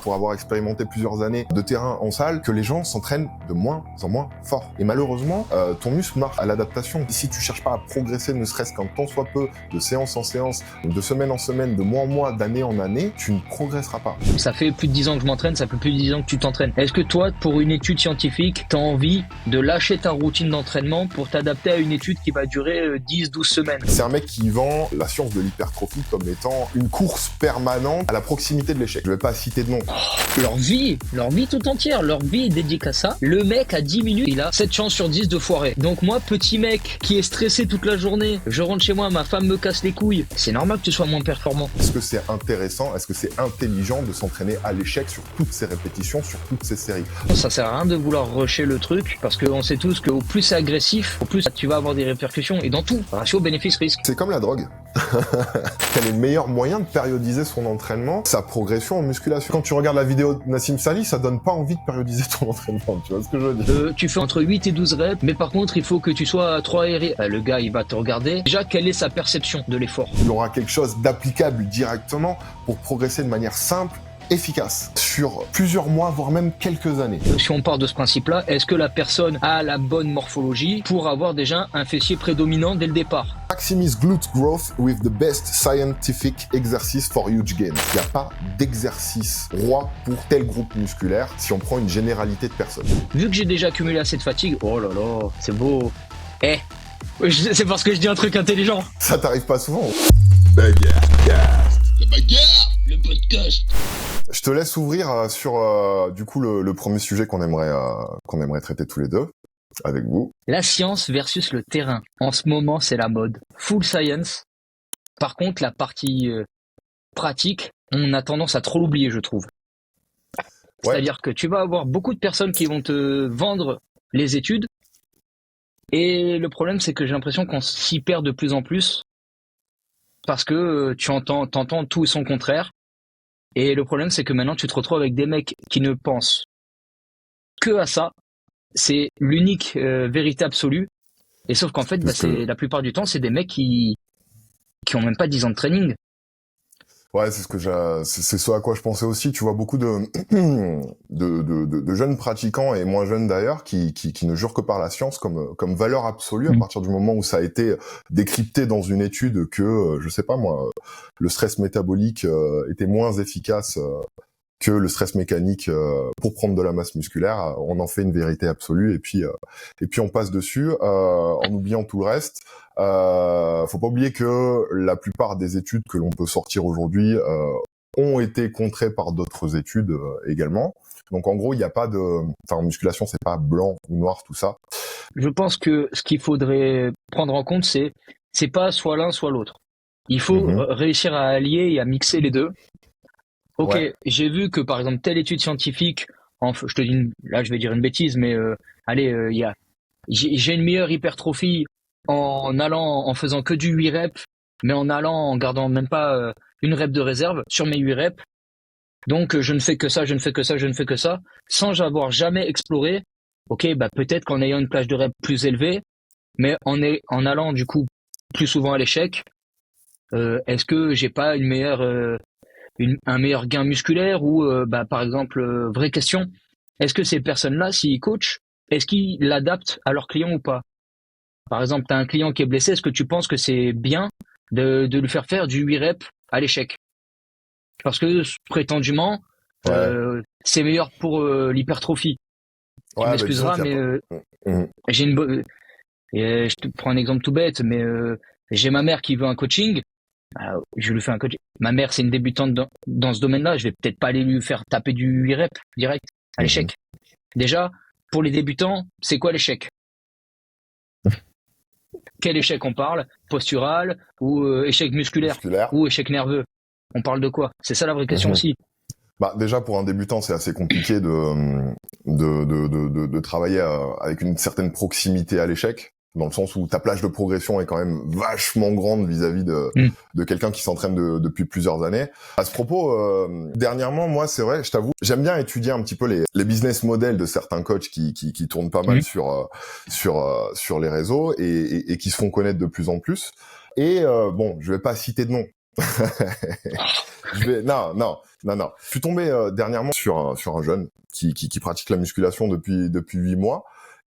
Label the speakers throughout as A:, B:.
A: pour avoir expérimenté plusieurs années de terrain en salle, que les gens s'entraînent de moins en moins fort. Et malheureusement, ton muscle marche à l'adaptation. Si tu cherches pas à progresser, ne serait-ce qu'un tant soit peu, de séance en séance, de semaine en semaine, de mois en mois, d'année en année, tu ne progresseras pas.
B: Ça fait plus de 10 ans que je m'entraîne, ça fait plus de 10 ans que tu t'entraînes. Est-ce que toi, pour une étude scientifique, t'as envie de lâcher ta routine d'entraînement pour t'adapter à une étude qui va durer 10-12 semaines?
A: C'est un mec qui vend la science de l'hypertrophie comme étant une course permanente à la proximité de l'échec. Je vais pas citer de nom.
B: Leur vie tout entière, leur vie est dédiée à ça. Le mec, à 10 minutes, il a 7 chances sur 10 de foirer. Donc moi, petit mec qui est stressé toute la journée, je rentre chez moi, ma femme me casse les couilles, c'est normal que tu sois moins performant.
A: Est-ce que c'est intéressant, est-ce que c'est intelligent de s'entraîner à l'échec sur toutes ces répétitions, sur toutes ces séries?
B: Ça sert à rien de vouloir rusher le truc, parce qu'on sait tous qu'au plus c'est agressif, au plus tu vas avoir des répercussions, et dans tout, ratio bénéfice-risque.
A: C'est comme la drogue. Quel est le meilleur moyen de périodiser son entraînement, sa progression en musculation? Quand tu regardes la vidéo de Nassim Sali, ça donne pas envie de périodiser ton entraînement, tu vois ce que je veux dire?
B: Tu fais entre 8 et 12 reps, mais par contre, il faut que tu sois à 3 RI. Le gars, il va te regarder. Déjà, quelle est sa perception de l'effort?
A: Il aura quelque chose d'applicable directement pour progresser de manière simple, efficace, sur plusieurs mois, voire même quelques années.
B: Si on part de ce principe-là, est-ce que la personne a la bonne morphologie pour avoir déjà un fessier prédominant dès le départ?
A: Maximise glute growth with the best scientific exercise for huge gains. Il n'y a pas d'exercice roi pour tel groupe musculaire si on prend une généralité de personnes.
B: Vu que j'ai déjà accumulé assez de fatigue, oh là là, c'est beau. C'est parce que je dis un truc intelligent.
A: Ça t'arrive pas souvent?
C: Bagarre. La bagarre, le podcast.
A: Je te laisse ouvrir sur du coup le premier sujet qu'on aimerait traiter tous les deux avec vous.
B: La science versus le terrain. En ce moment, c'est la mode. Full science. Par contre, la partie pratique, on a tendance à trop l'oublier, je trouve.
A: Ouais.
B: C'est-à-dire que tu vas avoir beaucoup de personnes qui vont te vendre les études. Et le problème, c'est que j'ai l'impression qu'on s'y perd de plus en plus. Parce que t'entends tout et son contraire. Et le problème, c'est que maintenant, tu te retrouves avec des mecs qui ne pensent que à ça. C'est l'unique vérité absolue. Et sauf qu'en fait, la plupart du temps, c'est des mecs qui ont même pas 10 ans de training.
A: Ouais, c'est ce à quoi je pensais aussi. Tu vois beaucoup de jeunes pratiquants et moins jeunes d'ailleurs qui ne jurent que par la science comme valeur absolue à partir du moment où ça a été décrypté dans une étude que je sais pas moi, le stress métabolique était moins efficace que le stress mécanique pour prendre de la masse musculaire. On en fait une vérité absolue et puis on passe dessus en oubliant tout le reste. Faut pas oublier que la plupart des études que l'on peut sortir aujourd'hui ont été contrées par d'autres études également. Donc en gros, il n'y a pas en musculation, c'est pas blanc ou noir tout ça.
B: Je pense que ce qu'il faudrait prendre en compte, c'est pas soit l'un soit l'autre. Il faut réussir à allier et à mixer les deux. Ok, ouais. J'ai vu que par exemple telle étude scientifique, je te dis là je vais dire une bêtise, mais j'ai une meilleure hypertrophie en faisant que du 8 reps, mais en gardant même pas une rep de réserve sur mes 8 reps. Donc je ne fais que ça, sans avoir jamais exploré. Ok, peut-être qu'en ayant une plage de reps plus élevée, mais en allant du coup plus souvent à l'échec, est-ce que j'ai pas une meilleure un meilleur gain musculaire ou par exemple, vraie question, est-ce que ces personnes-là, s'ils coachent, est-ce qu'ils l'adaptent à leurs clients ou pas? Par exemple, tu as un client qui est blessé, est-ce que tu penses que c'est bien de lui faire du 8 reps à l'échec? Parce que prétendument, c'est meilleur pour l'hypertrophie. Tu m'excuseras, mais j'ai je te prends un exemple tout bête, mais j'ai ma mère qui veut un coaching. Je lui fais un coaching. Ma mère, c'est une débutante dans ce domaine-là. Je vais peut-être pas aller lui faire taper du 8 reps direct à l'échec. Déjà, pour les débutants, c'est quoi l'échec? Quel échec on parle? Postural ou échec musculaire ou échec nerveux? On parle de quoi? C'est ça la vraie question aussi.
A: Déjà, pour un débutant, c'est assez compliqué de travailler avec une certaine proximité à l'échec. Dans le sens où ta plage de progression est quand même vachement grande vis-à-vis de quelqu'un qui s'entraîne depuis plusieurs années. À ce propos, dernièrement, moi, c'est vrai, je t'avoue, j'aime bien étudier un petit peu les business models de certains coachs qui tournent pas mal sur les réseaux et qui se font connaître de plus en plus. Et je vais pas citer de nom, Non. Je suis tombé dernièrement sur un jeune qui pratique la musculation depuis 8 mois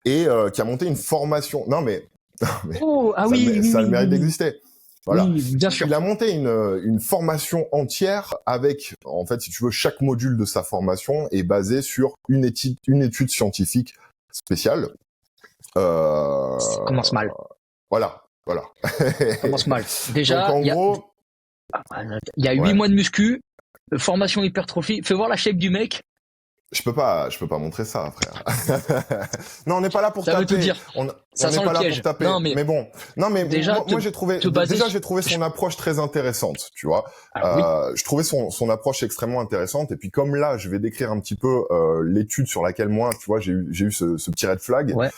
A: et qui a monté une formation. Non mais
B: Oh, ah
A: ça,
B: oui,
A: ça a le mérite
B: oui.
A: d'exister. Voilà.
B: Oui, bien sûr.
A: Il a monté une formation entière avec, en fait, si tu veux, chaque module de sa formation est basé sur une étude scientifique spéciale.
B: Ça commence mal.
A: Voilà.
B: Ça commence mal. Déjà,
A: donc, en gros,
B: il y a 8
A: ouais.
B: mois de muscu, formation hypertrophie. Fais voir la shape du mec.
A: Je peux pas montrer ça, frère. Non, on n'est pas là pour
B: Ça
A: taper.
B: veut tout dire.
A: On
B: Ça
A: n'est
B: sent
A: pas
B: le
A: là
B: piège.
A: pour taper.
B: Non, mais
A: bon. Non, mais
B: déjà,
A: moi j'ai trouvé, j'ai trouvé son approche très intéressante, tu vois.
B: Oui.
A: Je trouvais son approche extrêmement intéressante. Et puis comme là, je vais décrire un petit peu l'étude sur laquelle moi, tu vois, j'ai eu ce petit red flag.
B: Ouais.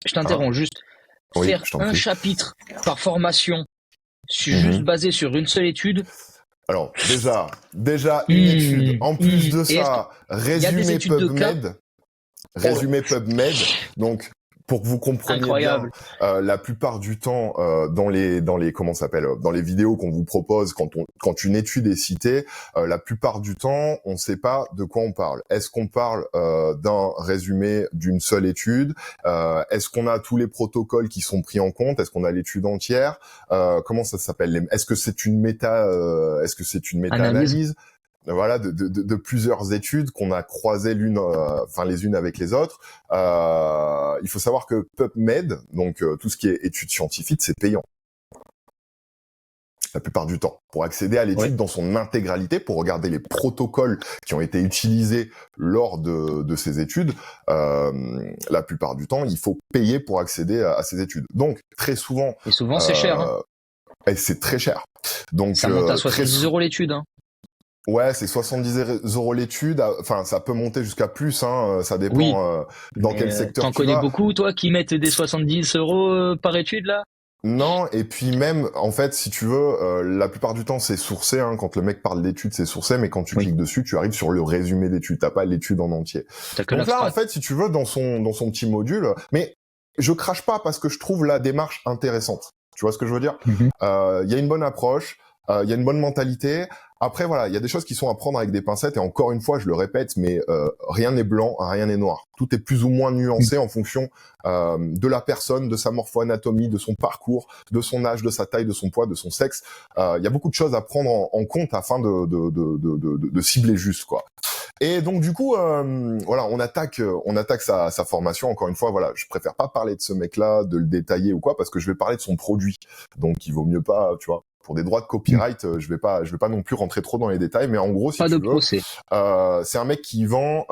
B: Je t'interromps juste.
A: Oui,
B: Faire
A: je t'en
B: un
A: prie.
B: chapitre par formation, juste basé sur une seule étude.
A: Alors déjà une étude. En plus de ça, résumé PubMed. Donc pour que vous compreniez
B: Incroyable.
A: bien, la plupart du temps dans les comment ça s'appelle, dans les vidéos qu'on vous propose quand une étude est citée, la plupart du temps on ne sait pas de quoi on parle. Est-ce qu'on parle d'un résumé d'une seule étude? Est-ce qu'on a tous les protocoles qui sont pris en compte? Est-ce qu'on a l'étude entière? Comment ça s'appelle? Est-ce que c'est une méta-analyse? Voilà, de plusieurs études qu'on a croisées les unes avec les autres. Il faut savoir que PubMed, donc tout ce qui est études scientifiques, c'est payant. La plupart du temps. Pour accéder à l'étude dans son intégralité, pour regarder les protocoles qui ont été utilisés lors de ces études, la plupart du temps, il faut payer pour accéder à ces études. Donc, très souvent...
B: Et souvent, c'est cher. Hein.
A: Et c'est très cher. Donc,
B: ça monte à 70 € l'étude. Hein.
A: Ouais, c'est 70 € l'étude. Enfin, ça peut monter jusqu'à plus, hein. Ça dépend dans quel secteur tu vas.
B: T'en connais beaucoup, toi, qui mettent des 70 € par étude, là?
A: Non, et puis même, en fait, si tu veux, la plupart du temps, c'est sourcé, hein. Quand le mec parle d'études, c'est sourcé, mais quand tu cliques dessus, tu arrives sur le résumé d'études. T'as pas l'étude en entier. Donc là, en fait, si tu veux, dans son petit module, mais je crache pas parce que je trouve la démarche intéressante. Tu vois ce que je veux dire? Il y a une bonne approche, il y a une bonne mentalité. Après, voilà, il y a des choses qui sont à prendre avec des pincettes, et encore une fois, je le répète, mais rien n'est blanc, rien n'est noir. Tout est plus ou moins nuancé en fonction de la personne, de sa morpho-anatomie, de son parcours, de son âge, de sa taille, de son poids, de son sexe. Il y a beaucoup de choses à prendre en compte afin de cibler juste, quoi. Et donc du coup, voilà, on attaque sa formation. Encore une fois, voilà, je préfère pas parler de ce mec-là, de le détailler ou quoi, parce que je vais parler de son produit. Donc il vaut mieux pas, tu vois. Pour des droits de copyright, je vais pas non plus rentrer trop dans les détails, mais en gros, si tu veux, c'est un mec qui vend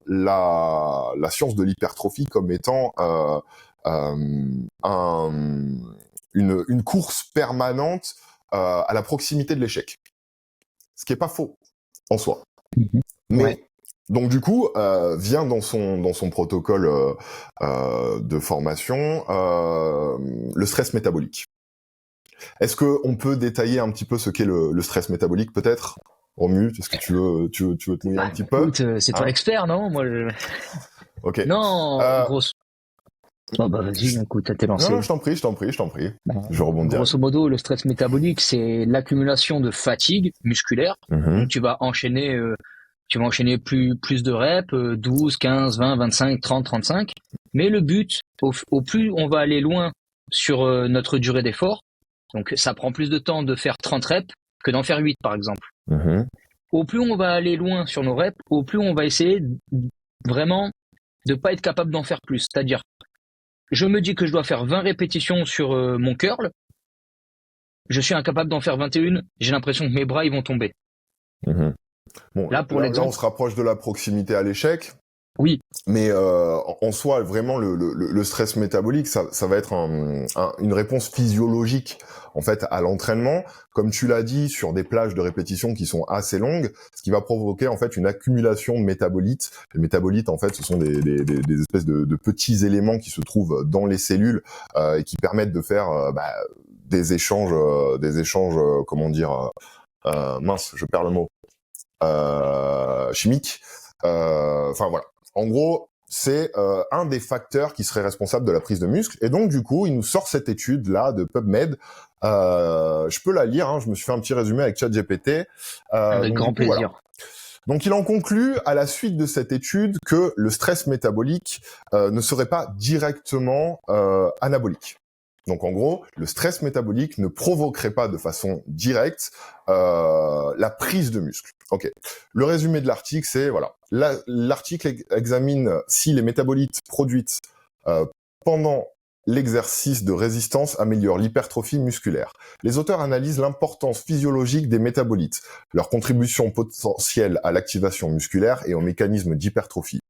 A: la science de l'hypertrophie comme étant une course permanente à la proximité de l'échec. Ce qui est pas faux en soi. Mais donc du coup, vient dans son protocole de formation le stress métabolique. Est-ce que on peut détailler un petit peu ce qu'est le stress métabolique, peut-être, Romu? Est-ce que tu veux te mouiller un petit peu?
B: C'est toi l'expert, non? Moi,
A: Ok.
B: Non, grosse. Bah vas-y, écoute, t'es lancé.
A: Non, je t'en prie. Je rebondis.
B: Grosso modo, le stress métabolique, c'est l'accumulation de fatigue musculaire. Donc, tu vas enchaîner plus de reps, 12, 15, 20, 25, 30, 35. Mais le but, au plus on va aller loin sur notre durée d'effort, donc ça prend plus de temps de faire 30 reps que d'en faire 8, par exemple. Au plus on va aller loin sur nos reps, au plus on va essayer vraiment de pas être capable d'en faire plus. C'est-à-dire, je me dis que je dois faire 20 répétitions sur mon curl, je suis incapable d'en faire 21, j'ai l'impression que mes bras ils vont tomber.
A: Bon,
B: là, pour l'exemple,
A: on se rapproche de la proximité à l'échec.
B: Oui.
A: Mais en soi, vraiment, le stress métabolique, ça va être une réponse physiologique en fait à l'entraînement, comme tu l'as dit, sur des plages de répétition qui sont assez longues, ce qui va provoquer en fait une accumulation de métabolites. Les métabolites, en fait, ce sont des espèces de petits éléments qui se trouvent dans les cellules et qui permettent de faire des échanges, comment dire, mince, je perds le mot, chimiques. Enfin voilà. En gros, c'est un des facteurs qui serait responsable de la prise de muscle. Et donc, du coup, il nous sort cette étude-là de PubMed. Je peux la lire, hein, je me suis fait un petit résumé avec ChatGPT.
B: Avec grand plaisir.
A: Voilà. Donc, il en conclut, à la suite de cette étude, que le stress métabolique ne serait pas directement anabolique. Donc, en gros, le stress métabolique ne provoquerait pas de façon directe la prise de muscle. Ok. Le résumé de l'article, c'est voilà. L'article examine si les métabolites produites pendant l'exercice de résistance améliorent l'hypertrophie musculaire. Les auteurs analysent l'importance physiologique des métabolites, leur contribution potentielle à l'activation musculaire et au mécanisme d'hypertrophie.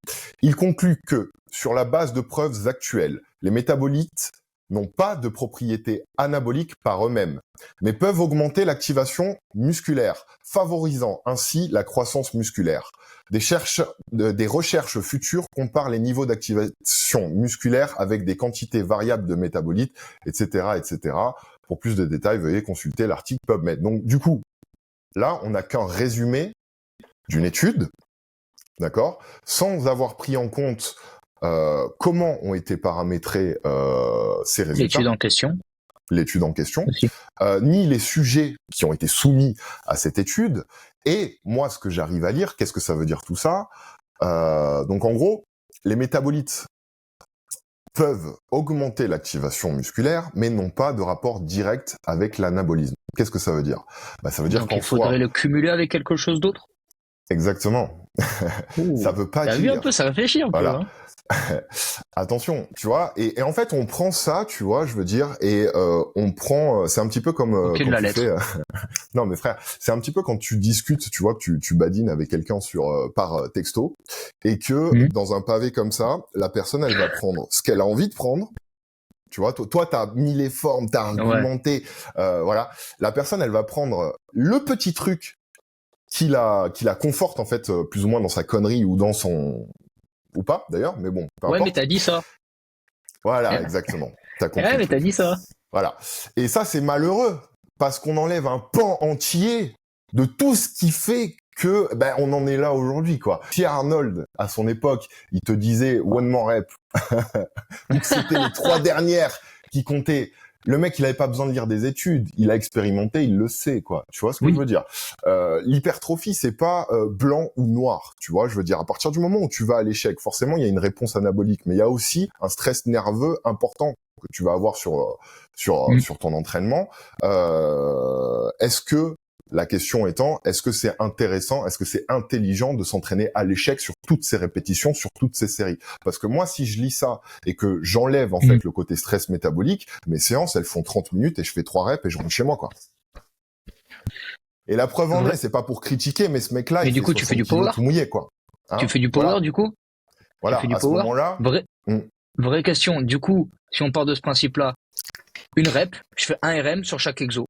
A: Ils concluent que, sur la base de preuves actuelles, les métabolites n'ont pas de propriétés anaboliques par eux-mêmes, mais peuvent augmenter l'activation musculaire, favorisant ainsi la croissance musculaire. Des recherches futures comparent les niveaux d'activation musculaire avec des quantités variables de métabolites, etc., etc. Pour plus de détails, veuillez consulter l'article PubMed. Donc, du coup, là, on n'a qu'un résumé d'une étude, d'accord, sans avoir pris en compte comment ont été paramétrés ces résultats. L'étude en question, ni les sujets qui ont été soumis à cette étude. Et moi, ce que j'arrive à lire, qu'est-ce que ça veut dire tout ça? Donc en gros, les métabolites peuvent augmenter l'activation musculaire, mais n'ont pas de rapport direct avec l'anabolisme. Qu'est-ce que ça veut dire? Ça veut dire
B: qu'il faudrait le cumuler avec quelque chose d'autre.
A: Exactement. Ça veut pas dire.
B: T'as vu un peu, ça réfléchit un peu. Hein.
A: Attention, tu vois, et en fait on prend ça, tu vois, je veux dire, et on prend, c'est un petit peu comme
B: quand
A: tu fais, non mais frère, c'est un petit peu quand tu discutes, tu vois, que tu badines avec quelqu'un par texto, et que dans un pavé comme ça, la personne elle va prendre ce qu'elle a envie de prendre. Tu vois, toi, t'as mis les formes, t'as argumenté, voilà. La personne, elle va prendre le petit truc qui la conforte en fait, plus ou moins dans sa connerie ou dans son ou pas d'ailleurs, mais bon.
B: Ouais, mais t'as dit ça.
A: Voilà, exactement. T'as compris.
B: Ouais, mais t'as dit ça.
A: Voilà. Et ça, c'est malheureux parce qu'on enlève un pan entier de tout ce qui fait que, on en est là aujourd'hui, quoi. Pierre Arnold, à son époque, il te disait one more rep, ou que c'était les 3 dernières qui comptaient. Le mec, il avait pas besoin de lire des études, il a expérimenté, il le sait, quoi. Tu vois ce que je veux dire? L'hypertrophie, c'est pas blanc ou noir, tu vois. Je veux dire, à partir du moment où tu vas à l'échec, forcément, il y a une réponse anabolique, mais il y a aussi un stress nerveux important que tu vas avoir sur ton entraînement. Est-ce que la question étant, est-ce que c'est intéressant, est-ce que c'est intelligent de s'entraîner à l'échec sur toutes ces répétitions, sur toutes ces séries? Parce que moi, si je lis ça et que j'enlève en fait le côté stress métabolique, mes séances, elles font 30 minutes et je fais 3 reps et je rentre chez moi, quoi. Et la preuve en est, c'est pas pour critiquer, mais ce mec-là,
B: il fait
A: tu fais du power
B: tout mouillé, quoi. Hein, tu fais du power, du coup?
A: Voilà, à ce moment-là.
B: Vraie question. Du coup, si on part de ce principe-là, une rep, je fais un RM sur chaque exo.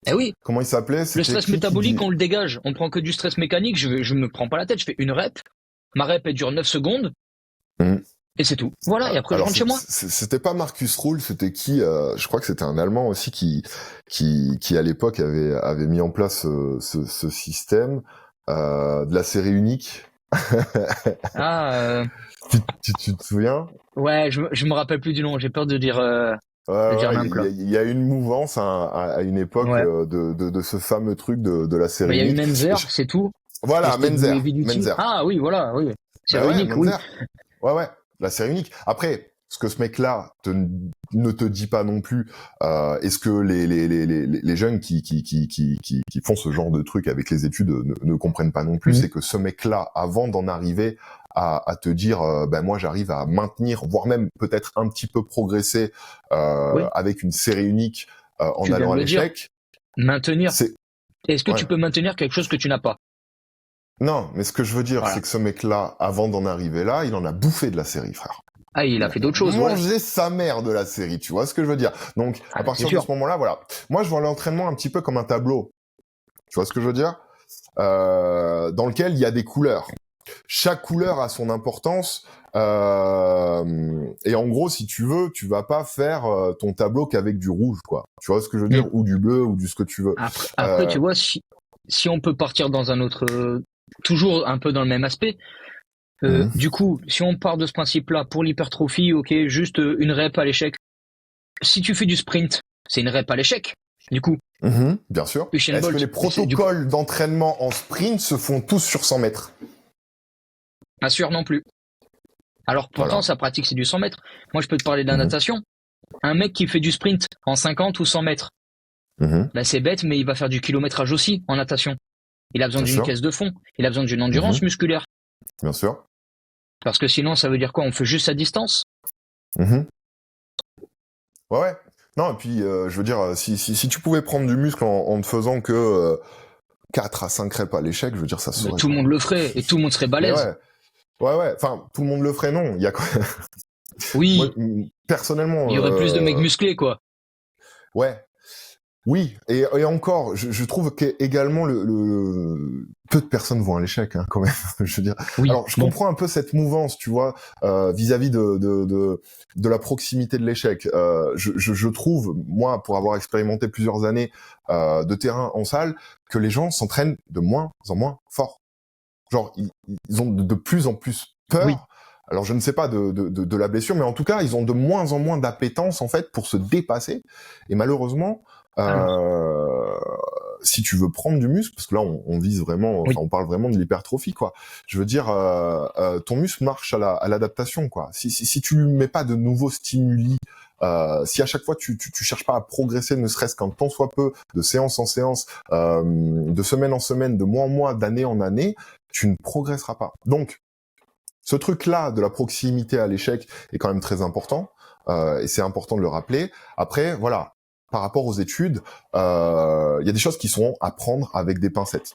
B: Eh oui.
A: Comment il s'appelait?
B: Le stress métabolique, on le dégage. On prend que du stress mécanique. Je me prends pas la tête. Je fais une rep. Ma rep, elle dure 9 secondes. Et c'est tout. Voilà. Et après, je rentre chez moi.
A: C'était pas Marcus Rule. C'était qui? Je crois que c'était un Allemand aussi qui à l'époque avait mis en place ce système de la série unique. Tu te souviens?
B: Ouais, je me rappelle plus du nom. J'ai peur de dire.
A: Il y a une mouvance à une époque de ce fameux truc de la série.
B: Il y a eu Menzer, c'est tout.
A: Voilà, Menzer.
B: Ah oui, voilà, oui. Série unique, oui.
A: Ouais, la série unique. Après, ce que ce mec-là ne te dit pas non plus, est-ce que les jeunes qui font ce genre de truc avec les études ne comprennent pas non plus, c'est que ce mec-là, avant d'en arriver à te dire, moi j'arrive à maintenir, voire même peut-être un petit peu progresser avec une série unique en allant à l'échec.
B: Maintenir. Est-ce que tu peux maintenir quelque chose que tu n'as pas?
A: Non, mais ce que je veux dire, c'est que ce mec-là, avant d'en arriver là, il en a bouffé de la série, frère.
B: Ah, il a fait d'autres choses.
A: Manger sa mère de la série, tu vois ce que je veux dire. Donc, à partir de ce moment-là, voilà. Moi, je vois l'entraînement un petit peu comme un tableau. Tu vois ce que je veux dire? Dans lequel il y a des couleurs. Chaque couleur a son importance. Et en gros, si tu veux, tu vas pas faire ton tableau qu'avec du rouge, quoi. Tu vois ce que je veux dire? Ou du bleu, ou du ce que tu veux.
B: Après tu vois, si on peut partir dans un autre... toujours un peu dans le même aspect, Du coup, si on part de ce principe-là, pour l'hypertrophie, ok, juste une rep à l'échec. Si tu fais du sprint, c'est une rep à l'échec, du coup.
A: Bien sûr.
B: Usain
A: Est-ce
B: Bolt,
A: que les protocoles d'entraînement en sprint se font tous sur 100 mètres?
B: Pas sûr non plus. Alors pourtant,
A: Voilà.
B: sa pratique, c'est du 100 mètres. Moi, je peux te parler de la natation. Un mec qui fait du sprint en 50 ou 100 mètres, ben c'est bête, mais il va faire du kilométrage aussi en natation. Il a besoin
A: Bien
B: d'une
A: sûr.
B: caisse de fond. Il a besoin d'une endurance musculaire.
A: Bien sûr.
B: Parce que sinon, ça veut dire quoi? On fait juste sa distance.
A: Ouais. Non, et puis, je veux dire, si tu pouvais prendre du muscle en ne faisant que 4 à 5 reps à l'échec, je veux dire, ça se
B: Ben,
A: saurait.
B: tout le monde le ferait et tout le monde serait
A: Mais
B: balèze.
A: ouais. Enfin, tout le monde le ferait, non. Il y a quoi?
B: Oui,
A: Moi, personnellement.
B: il y aurait plus de mecs musclés, quoi.
A: Ouais. Oui, et encore, je trouve qu'également peu de personnes vont à l'échec, hein, quand même. Je veux dire.
B: Oui.
A: Alors, je comprends un peu cette mouvance, tu vois, vis-à-vis de la proximité de l'échec. Je trouve, moi, pour avoir expérimenté plusieurs années de terrain en salle, que les gens s'entraînent de moins en moins fort. Genre, ils ont de plus en plus peur.
B: Oui.
A: Alors, je ne sais pas de la blessure, mais en tout cas, ils ont de moins en moins d'appétence, en fait, pour se dépasser. Et malheureusement, si tu veux prendre du muscle, parce que là, on vise vraiment,
B: Oui.
A: on parle vraiment de l'hypertrophie, quoi. Je veux dire, ton muscle marche à l'adaptation, quoi. Si tu lui mets pas de nouveaux stimuli, si à chaque fois tu cherches pas à progresser, ne serait-ce qu'un tant soit peu, de séance en séance, de semaine en semaine, de mois en mois, d'année en année, tu ne progresseras pas. Donc, ce truc-là de la proximité à l'échec est quand même très important, et c'est important de le rappeler. Après, voilà, par rapport aux études, il y a des choses qui sont à prendre avec des pincettes.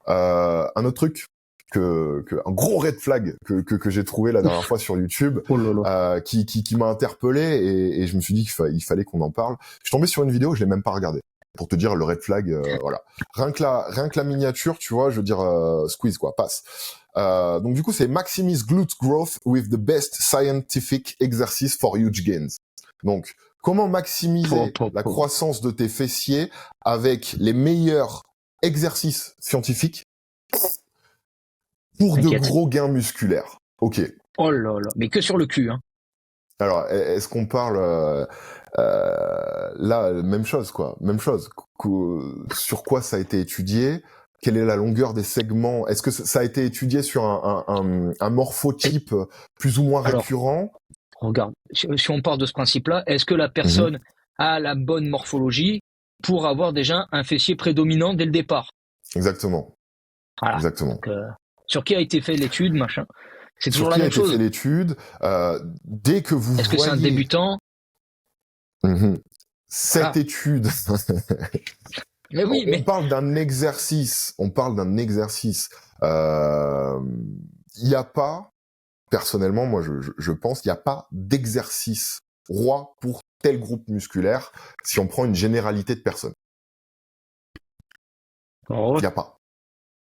A: Un autre truc un gros red flag que j'ai trouvé la dernière fois sur YouTube, qui m'a interpellé et je me suis dit qu'il fallait qu'on en parle. Je suis tombé sur une vidéo, je l'ai même pas regardée. Pour te dire le red flag, voilà. Rien que la miniature, tu vois, je veux dire squeeze quoi, passe. Donc du coup, c'est maximize glute growth with the best scientific exercise for huge gains. Donc comment maximiser la croissance de tes fessiers avec les meilleurs exercices scientifiques pour de gros gains musculaires. Ok.
B: Oh là là, mais que sur le cul, hein.
A: Alors, est-ce qu'on parle là, même chose, quoi. Même chose. Sur quoi ça a été étudié? Quelle est la longueur des segments? Est-ce que ça a été étudié sur un morphotype plus ou moins récurrent?
B: Regarde, si on part de ce principe-là, est-ce que la personne a la bonne morphologie pour avoir déjà un fessier prédominant dès le départ?
A: Exactement.
B: Voilà.
A: Exactement.
B: Donc, sur qui a été fait l'étude, machin? C'est toujours la même chose.
A: Sur qui a été fait l'étude? Dès que vous
B: Est-ce que c'est un débutant?
A: Cette étude.
B: Mais oui,
A: on parle d'un exercice. On parle d'un exercice. Il n'y a pas, personnellement, moi je pense qu'il n'y a pas d'exercice roi pour tel groupe musculaire si on prend une généralité de personnes. Il n'y a pas.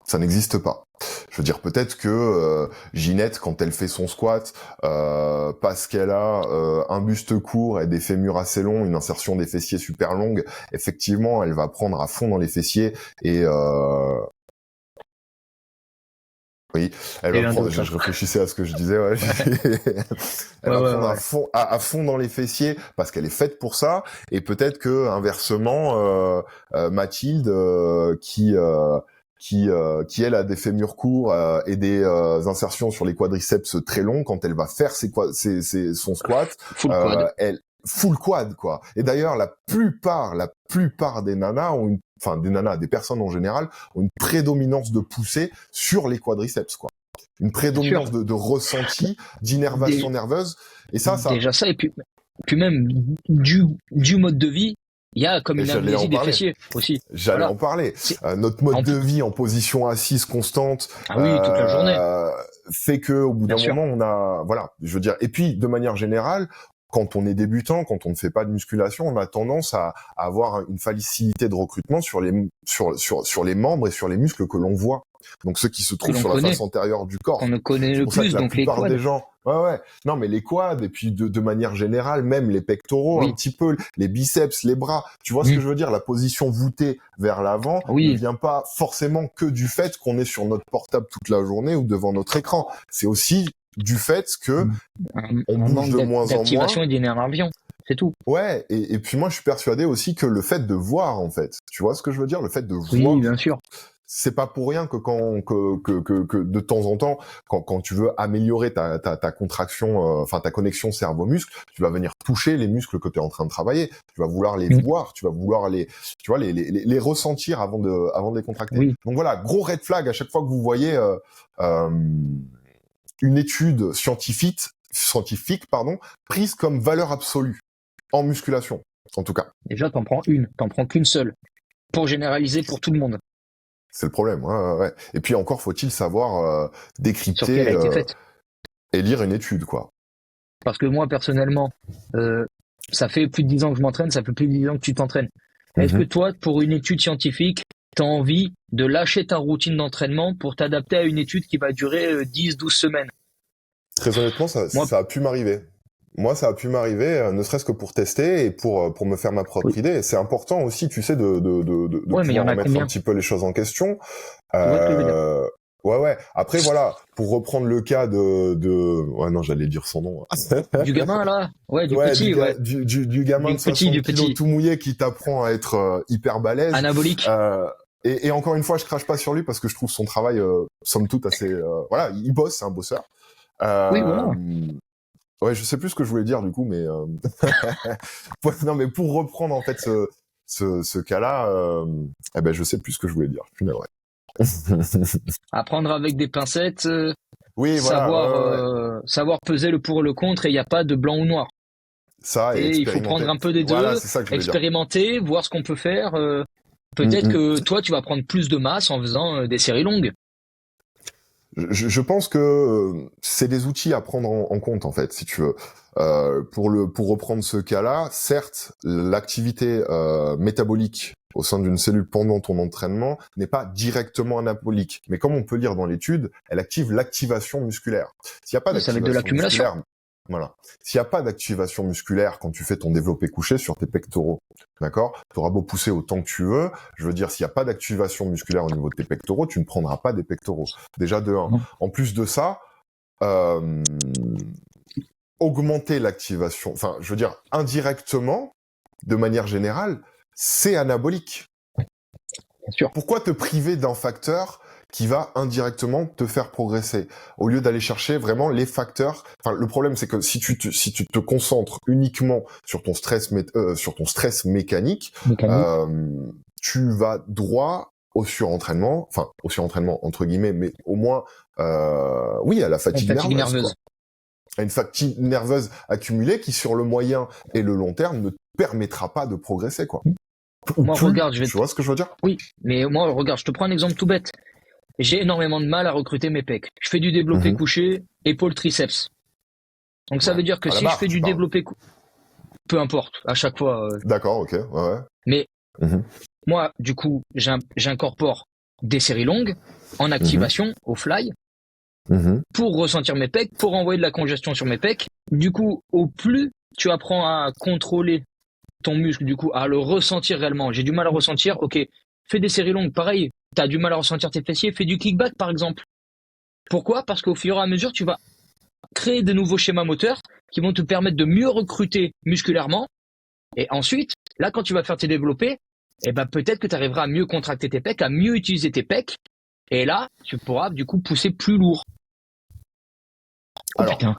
A: Ça n'existe pas. Je veux dire, peut-être que Ginette, quand elle fait son squat, parce qu'elle a un buste court et des fémurs assez longs, une insertion des fessiers super longue, effectivement, elle va prendre à fond dans les fessiers et oui, elle va prendre. Je réfléchissais à ce que je disais. Ouais. Elle va prendre à fond dans les fessiers parce qu'elle est faite pour ça. Et peut-être que inversement, Mathilde, qui elle a des fémurs courts et des insertions sur les quadriceps très longs, quand elle va faire son squat, elle full quad quoi. Et d'ailleurs la plupart des nanas des personnes en général ont une prédominance de poussée sur les quadriceps quoi. Une prédominance de ressenti, d'innervation nerveuse. Et ça
B: déjà ça et puis même du mode de vie. Il y a comme une amnésie des fessiers aussi.
A: J'allais en parler. Notre mode de vie en position assise constante,
B: toute la journée,
A: fait que au bout d'un moment on a, voilà, je veux dire. Et puis de manière générale, quand on est débutant, quand on ne fait pas de musculation, on a tendance à avoir une facilité de recrutement sur les membres et sur les muscles que l'on voit. Donc ceux qui se trouvent sur la face antérieure du corps.
B: On ne connaît le plus, donc les quads.
A: Des gens, Ouais. Non, mais les quads, et puis de manière générale, même les pectoraux, un
B: Oui.
A: petit peu, les biceps, les bras. Tu vois ce que je veux dire? La position voûtée vers l'avant ne
B: Oui.
A: vient pas forcément que du fait qu'on est sur notre portable toute la journée ou devant notre écran. C'est aussi du fait que on
B: Un
A: bouge
B: manque
A: de moins en
B: d'activation
A: moins.
B: et d'énervation. C'est tout.
A: Ouais, et puis moi, je suis persuadé aussi que le fait de voir, en fait, tu vois ce que je veux dire? Le fait de
B: Oui,
A: voir,
B: bien sûr.
A: c'est pas pour rien que que de temps en temps, quand tu veux améliorer ta contraction, enfin ta connexion cerveau-muscle, tu vas venir toucher les muscles que tu es en train de travailler. Tu vas vouloir les voir, tu vas vouloir tu vois, les ressentir avant de les contracter.
B: Oui.
A: Donc voilà, gros red flag à chaque fois que vous voyez une étude scientifique, prise comme valeur absolue en musculation, en tout cas.
B: Déjà, t'en prends qu'une seule. Pour généraliser pour tout le monde.
A: C'est le problème. Ouais. Et puis encore faut-il savoir
B: Sur quelle
A: décrypter
B: a été faite.
A: et lire une étude, quoi.
B: Parce que moi, personnellement, ça fait plus de 10 ans que je m'entraîne, ça fait plus de 10 ans que tu t'entraînes. Est-ce que toi, pour une étude scientifique, tu as envie de lâcher ta routine d'entraînement pour t'adapter à une étude qui va durer 10-12 semaines?
A: Très honnêtement, ça a pu m'arriver. Moi, ça a pu m'arriver, ne serait-ce que pour tester et pour me faire ma propre idée. Et c'est important aussi, tu sais, de
B: Ouais, mais il y en
A: pouvoir
B: a
A: remettre
B: combien?
A: un petit peu les choses en question.
B: Tu vois ce que je veux dire?
A: Ouais. Après, voilà, pour reprendre le cas ouais, non, j'allais dire son nom.
B: Du gamin, là? Ouais, du
A: Ouais,
B: petit, ouais.
A: du gamin
B: Du
A: de 60
B: petit.
A: kilos tout mouillé qui t'apprend à être hyper balèze.
B: Anabolique.
A: Et encore une fois, je crache pas sur lui parce que je trouve son travail, somme toute, assez... voilà, il bosse, c'est un bosseur.
B: Oui, voilà.
A: Ouais, je sais plus ce que je voulais dire du coup, mais non, mais pour reprendre en fait ce cas-là, eh ben je sais plus ce que je voulais dire. Je suis navré.
B: Apprendre avec des pincettes,
A: Oui, voilà.
B: savoir peser le pour et le contre, et il n'y a pas de blanc ou noir.
A: Ça et
B: Il faut prendre un peu des deux,
A: voilà, c'est ça que je voulais dire.
B: expérimenter, voir ce qu'on peut faire. Peut-être que toi, tu vas prendre plus de masse en faisant des séries longues.
A: Je pense que c'est des outils à prendre en compte en fait, si tu veux. Pour reprendre ce cas-là, certes, l'activité métabolique au sein d'une cellule pendant ton entraînement n'est pas directement anabolique, mais comme on peut lire dans l'étude, elle active l'activation musculaire. S'il n'y a pas
B: Ça va être de
A: d'activation
B: l'accumulation.
A: musculaire, voilà. S'il n'y a pas d'activation musculaire quand tu fais ton développé couché sur tes pectoraux, d'accord? Tu auras beau pousser autant que tu veux. Je veux dire, s'il n'y a pas d'activation musculaire au niveau de tes pectoraux, tu ne prendras pas des pectoraux. Déjà de 1. En plus de ça, augmenter l'activation, enfin, je veux dire, indirectement, de manière générale, c'est anabolique.
B: Bien sûr.
A: Pourquoi te priver d'un facteur qui va indirectement te faire progresser au lieu d'aller chercher vraiment les facteurs? Enfin, le problème c'est que si tu te concentres uniquement sur ton stress mécanique, tu vas droit au surentraînement, enfin au surentraînement entre guillemets, mais au moins oui, à la fatigue nerveuse. Quoi. À une fatigue nerveuse accumulée qui sur le moyen et le long terme ne te permettra pas de progresser, quoi.
B: Moi, regarde,
A: tu vois ce que je veux dire?
B: Oui, mais moi, regarde, je te prends un exemple tout bête. J'ai énormément de mal à recruter mes pecs. Je fais du développé couché, épaule, triceps. Donc ça veut dire que si je fais du développé couché, peu importe, à chaque fois.
A: D'accord, ok, ouais.
B: Mais moi, du coup, j'incorpore des séries longues en activation au fly pour ressentir mes pecs, pour envoyer de la congestion sur mes pecs. Du coup, au plus tu apprends à contrôler ton muscle, du coup, à le ressentir réellement. J'ai du mal à ressentir, ok, fais des séries longues, pareil, t'as du mal à ressentir tes fessiers, fais du kickback par exemple. Pourquoi? Parce qu'au fur et à mesure, tu vas créer de nouveaux schémas moteurs qui vont te permettre de mieux recruter musculairement. Et ensuite, là, quand tu vas faire tes développés, eh ben, peut-être que tu arriveras à mieux contracter tes pecs, à mieux utiliser tes pecs. Et là, tu pourras, du coup, pousser plus lourd.
A: Alors,
B: putain.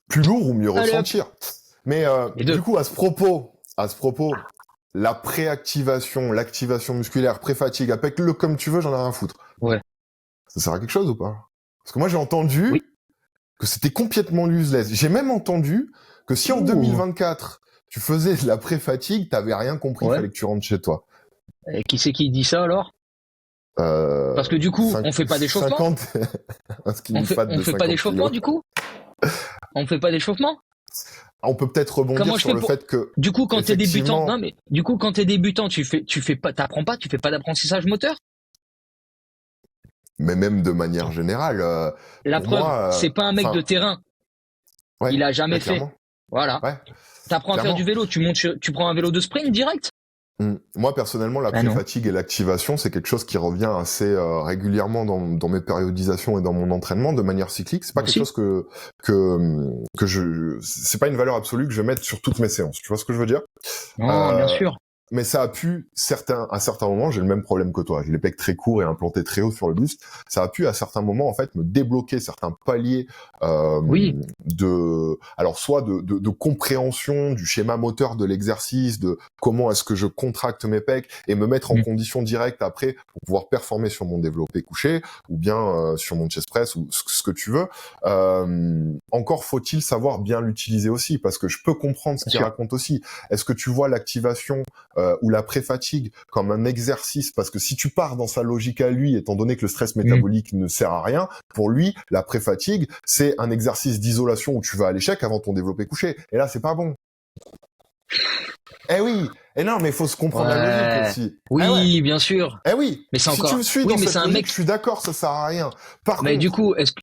A: Plus lourd ou mieux ressentir. Mais du coup, à ce propos, la préactivation, l'activation musculaire, pré-fatigue, appelle-le comme tu veux, j'en ai rien à foutre.
B: Ouais.
A: Ça sert à quelque chose ou pas? Parce que moi, j'ai entendu que c'était complètement useless. J'ai même entendu que si en 2024, tu faisais de la pré-fatigue, t'avais rien compris, il fallait que tu rentres chez toi.
B: Et qui c'est qui dit ça alors? Parce que du coup, on fait pas d'échauffement. On fait pas d'échauffement du coup. On fait pas d'échauffement.
A: On peut peut-être rebondir sur le fait que.
B: Du coup, quand t'es débutant, t'apprends pas, tu fais pas d'apprentissage moteur.
A: Mais même de manière générale.
B: La preuve, c'est pas un mec de terrain.
A: Ouais,
B: Il a jamais fait.
A: clairement.
B: Voilà.
A: Ouais,
B: T'apprends à faire
A: clairement.
B: du vélo, tu prends un vélo de sprint direct.
A: Moi, personnellement, la
B: Ah non.
A: pré-fatigue et l'activation, c'est quelque chose qui revient assez régulièrement dans mes périodisations et dans mon entraînement de manière cyclique. C'est pas quelque
B: Aussi.
A: chose que c'est pas une valeur absolue que je vais mettre sur toutes mes séances. Tu vois ce que je veux dire?
B: Non, bien
A: Euh,
B: sûr.
A: mais ça a pu, à certains moments, j'ai le même problème que toi. J'ai les pecs très courts et implantés très haut sur le buste. Ça a pu, à certains moments, en fait, me débloquer certains paliers
B: Oui.
A: alors soit de compréhension du schéma moteur de l'exercice, de comment est-ce que je contracte mes pecs et me mettre en condition directe après pour pouvoir performer sur mon développé couché ou bien sur mon chest press ou ce que tu veux. Encore faut-il savoir bien l'utiliser aussi parce que je peux comprendre ce
B: Bien
A: qu'il
B: sûr.
A: raconte aussi. Est-ce que tu vois l'activation ou la pré-fatigue comme un exercice, parce que si tu pars dans sa logique à lui, étant donné que le stress métabolique ne sert à rien, pour lui, la pré-fatigue, c'est un exercice d'isolation où tu vas à l'échec avant ton développé couché. Et là, c'est pas bon. Eh oui, et non, mais il faut se comprendre la logique
B: Ouais.
A: aussi.
B: Oui,
A: Eh ouais.
B: bien sûr.
A: Eh oui,
B: Mais c'est
A: si
B: encore.
A: tu me suis
B: Oui,
A: dans
B: mais
A: cette
B: c'est un
A: logique,
B: mec.
A: je suis d'accord, ça sert à rien. Par
B: Mais
A: contre,
B: du coup, est-ce que.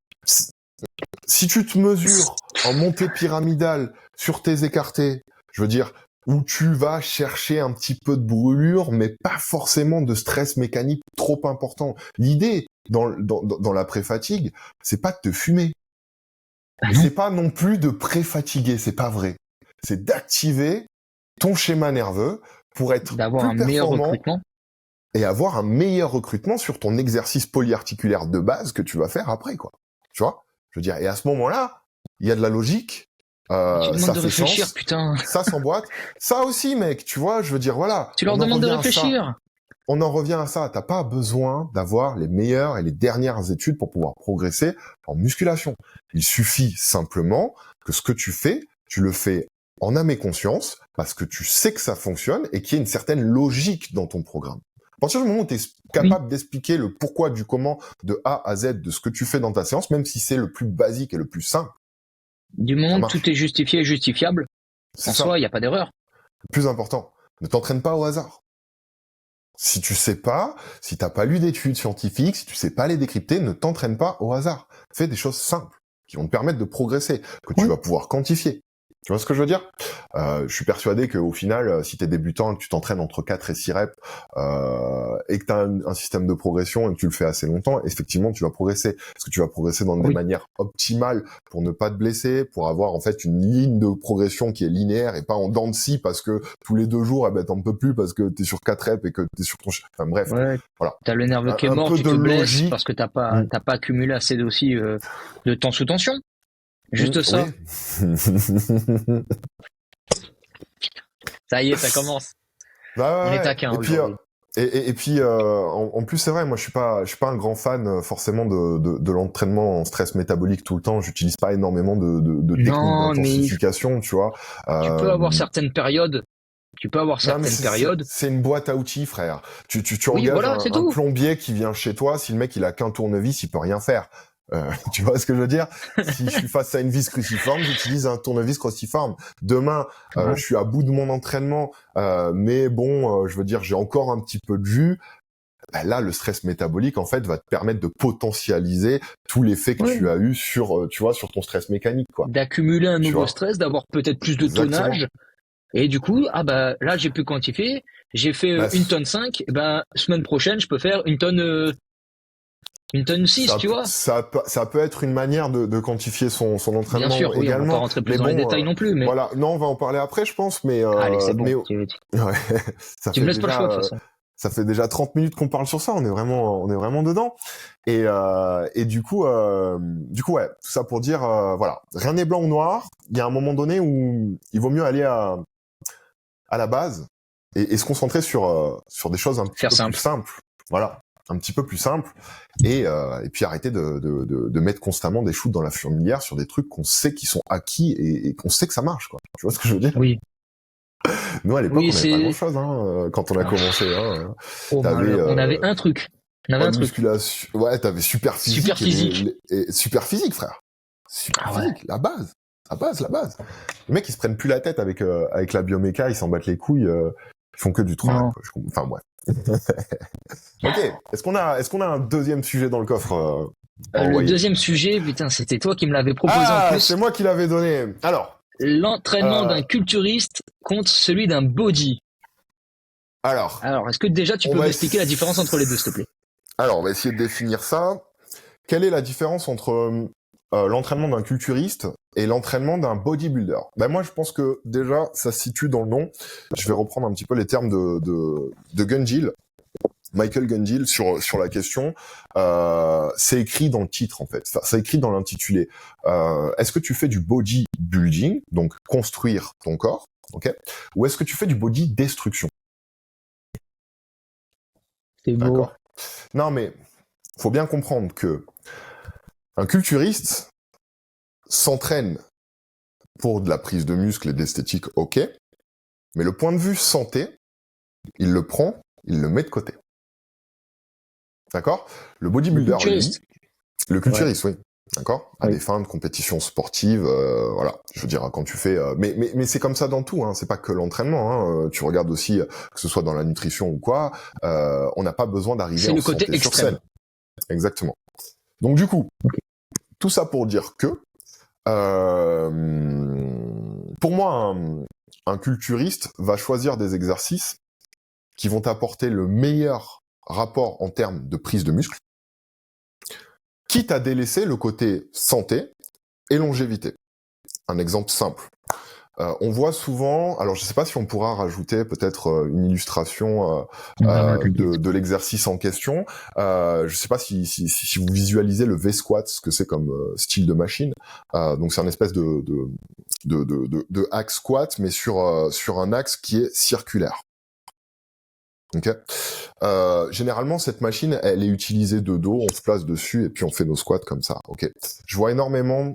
A: si tu te mesures en montée pyramidale sur tes écartés, je veux dire, où tu vas chercher un petit peu de brûlure, mais pas forcément de stress mécanique trop important. L'idée dans la pré-fatigue, c'est pas de te fumer.
B: Ah
A: Et
B: non.
A: c'est pas non plus de pré-fatiguer, c'est pas vrai. C'est d'activer ton schéma nerveux pour être
B: D'avoir un
A: plus
B: meilleur
A: performant
B: recrutement.
A: et avoir un meilleur recrutement sur ton exercice polyarticulaire de base que tu vas faire après, quoi. Tu vois? Je veux dire, et à ce moment-là, il y a de la logique,
B: Tu demandes
A: ça
B: de
A: fait
B: réfléchir,
A: sens,
B: putain.
A: ça s'emboîte. Ça aussi, mec, tu vois, je veux dire, voilà,
B: Tu leur
A: on en
B: demandes de
A: revient à ça.
B: réfléchir.
A: On en revient à ça. T'as pas besoin d'avoir les meilleures et les dernières études pour pouvoir progresser en musculation. Il suffit simplement que ce que tu fais, tu le fais en âme et conscience, parce que tu sais que ça fonctionne et qu'il y a une certaine logique dans ton programme. À partir du moment où tu es capable d'expliquer le pourquoi du comment de A à Z de ce que tu fais dans ta séance, même si c'est le plus basique et le plus simple,
B: Du
A: ça
B: moment que
A: marche.
B: tout est justifié et justifiable,
A: C'est
B: en
A: ça.
B: soi, il n'y a pas d'erreur.
A: Le plus important. Ne t'entraîne pas au hasard. Si tu sais pas, si t'as pas lu d'études scientifiques, si tu sais pas les décrypter, ne t'entraîne pas au hasard. Fais des choses simples qui vont te permettre de progresser, que tu vas pouvoir quantifier. Tu vois ce que je veux dire? Je suis persuadé qu'au final, si t'es débutant et que tu t'entraînes entre 4 et 6 reps, et que t'as un système de progression et que tu le fais assez longtemps, effectivement, tu vas progresser. Parce que tu vas progresser dans des manières optimales pour ne pas te blesser, pour avoir en fait une ligne de progression qui est linéaire et pas en dents de scie parce que tous les 2 jours, t'en peux plus parce que t'es sur 4 reps et que t'es sur ton... Enfin bref,
B: Ouais.
A: voilà.
B: T'as le nerveux qui est
A: Un
B: mort,
A: peu
B: tu
A: de
B: te blesses
A: logique.
B: parce que t'as pas accumulé assez aussi de temps sous tension. Juste ça.
A: Oui.
B: Ça y est, ça commence.
A: Bah
B: On
A: ouais,
B: est taquin
A: et puis,
B: aujourd'hui.
A: et puis en plus c'est vrai, moi je suis pas un grand fan forcément de l'entraînement en stress métabolique tout le temps. J'utilise pas énormément de techniques
B: Non, mais
A: d'intensification, tu vois.
B: tu peux avoir certaines périodes.
A: Non, mais c'est une boîte à outils, frère. Tu
B: Oui,
A: engages
B: voilà, c'est
A: un
B: tout.
A: plombier qui vient chez toi, si le mec il a qu'un tournevis, il peut rien faire. Tu vois ce que je veux dire? Si je suis face à une vis cruciforme, j'utilise un tournevis cruciforme. Demain, je suis à bout de mon entraînement, mais bon, je veux dire, j'ai encore un petit peu de jus. Ben là, le stress métabolique, en fait, va te permettre de potentialiser tout l'effet que tu as eu sur, tu vois, sur ton stress mécanique, quoi.
B: D'accumuler un
A: Tu
B: nouveau
A: vois.
B: stress, d'avoir peut-être plus de
A: Exactement.
B: tonnage. Et du coup, là, j'ai pu quantifier. J'ai fait
A: Bah,
B: 1 tonne 5. Semaine prochaine, je peux faire 1 tonne 6, tu vois.
A: Ça peut être une manière de quantifier son entraînement
B: Bien sûr, oui, on va pas
A: également.
B: rentrer plus
A: Mais
B: dans les
A: bon,
B: détails non plus, mais.
A: voilà, non, on va en parler après, je pense, mais
B: Allez, c'est bon.
A: mais
B: Tu
A: ouais, ça
B: me
A: fait
B: laisses pas le choix, de toute façon.
A: ça fait déjà 30 minutes qu'on parle sur ça, on est vraiment dedans. Et du coup ouais, tout ça pour dire voilà, rien n'est blanc ou noir, il y a un moment donné où il vaut mieux aller à la base et se concentrer sur des choses un petit peu plus simples. Voilà, un petit peu plus simple et puis arrêter de mettre constamment des shoots dans la fourmilière sur des trucs qu'on sait qui sont acquis et qu'on sait que ça marche, quoi. Tu vois ce que je veux dire?
B: Oui.
A: Nous à l'époque on n'avait pas grand chose quand on a commencé.
B: On avait un truc. On avait un truc.
A: Musculation. Ouais, t'avais super physique.
B: Super physique.
A: Et super physique, frère. Super physique, la base. La base. Les mecs ils se prennent plus la tête avec la bioméca, ils s'en battent les couilles. Ils font que du 3. Enfin bref. Ok. Est-ce qu'on a un deuxième sujet dans le coffre
B: Le
A: Envoyé.
B: deuxième sujet, putain, c'était toi qui me l'avais proposé en
A: Ah,
B: plus.
A: c'est moi qui l'avais donné.
B: L'entraînement d'un culturiste contre celui d'un body.
A: Alors,
B: Alors, est-ce que déjà tu
A: on
B: peux
A: va
B: m'expliquer la différence entre les deux, s'il te plaît?
A: on va essayer de définir ça. Quelle est la différence entre l'entraînement d'un culturiste et l'entraînement d'un bodybuilder? Ben moi, je pense que déjà, ça se situe dans le nom. Je vais reprendre un petit peu les termes de Gungill, Michael Gungill, sur la question. C'est écrit dans le titre, en fait. Enfin, c'est écrit dans l'intitulé. Est-ce que tu fais du bodybuilding, donc construire ton corps, ok, ou est-ce que tu fais du body destruction?
B: C'est beau.
A: D'accord. Non, mais faut bien comprendre que un culturiste s'entraîne pour de la prise de muscle et d'esthétique, ok, mais le point de vue santé, il le prend, il le met de côté. D'accord? Le bodybuilder,
B: Le culturiste.
A: le culturiste, oui. D'accord? À
B: Oui.
A: des fins de compétition sportive, voilà. Je veux dire, quand tu fais, mais c'est comme ça dans tout, hein. C'est pas que l'entraînement, hein. Tu regardes aussi, que ce soit dans la nutrition ou quoi, on n'a pas besoin d'arriver
B: C'est
A: en
B: le côté
A: santé sur
B: extrême.
A: scène. Exactement. Donc du coup,
B: Ok.
A: tout ça pour dire que, pour moi, un culturiste va choisir des exercices qui vont apporter le meilleur rapport en termes de prise de muscle, quitte à délaisser le côté santé et longévité. Un exemple simple. On voit souvent, alors je ne sais pas si on pourra rajouter peut-être une illustration de l'exercice en question. Je ne sais pas si vous visualisez le V-squat, ce que c'est comme style de machine. Donc c'est un espèce de hack squat, mais sur un axe qui est circulaire. Ok. Généralement, cette machine, elle est utilisée de dos, on se place dessus et puis on fait nos squats comme ça. Ok. Je vois énormément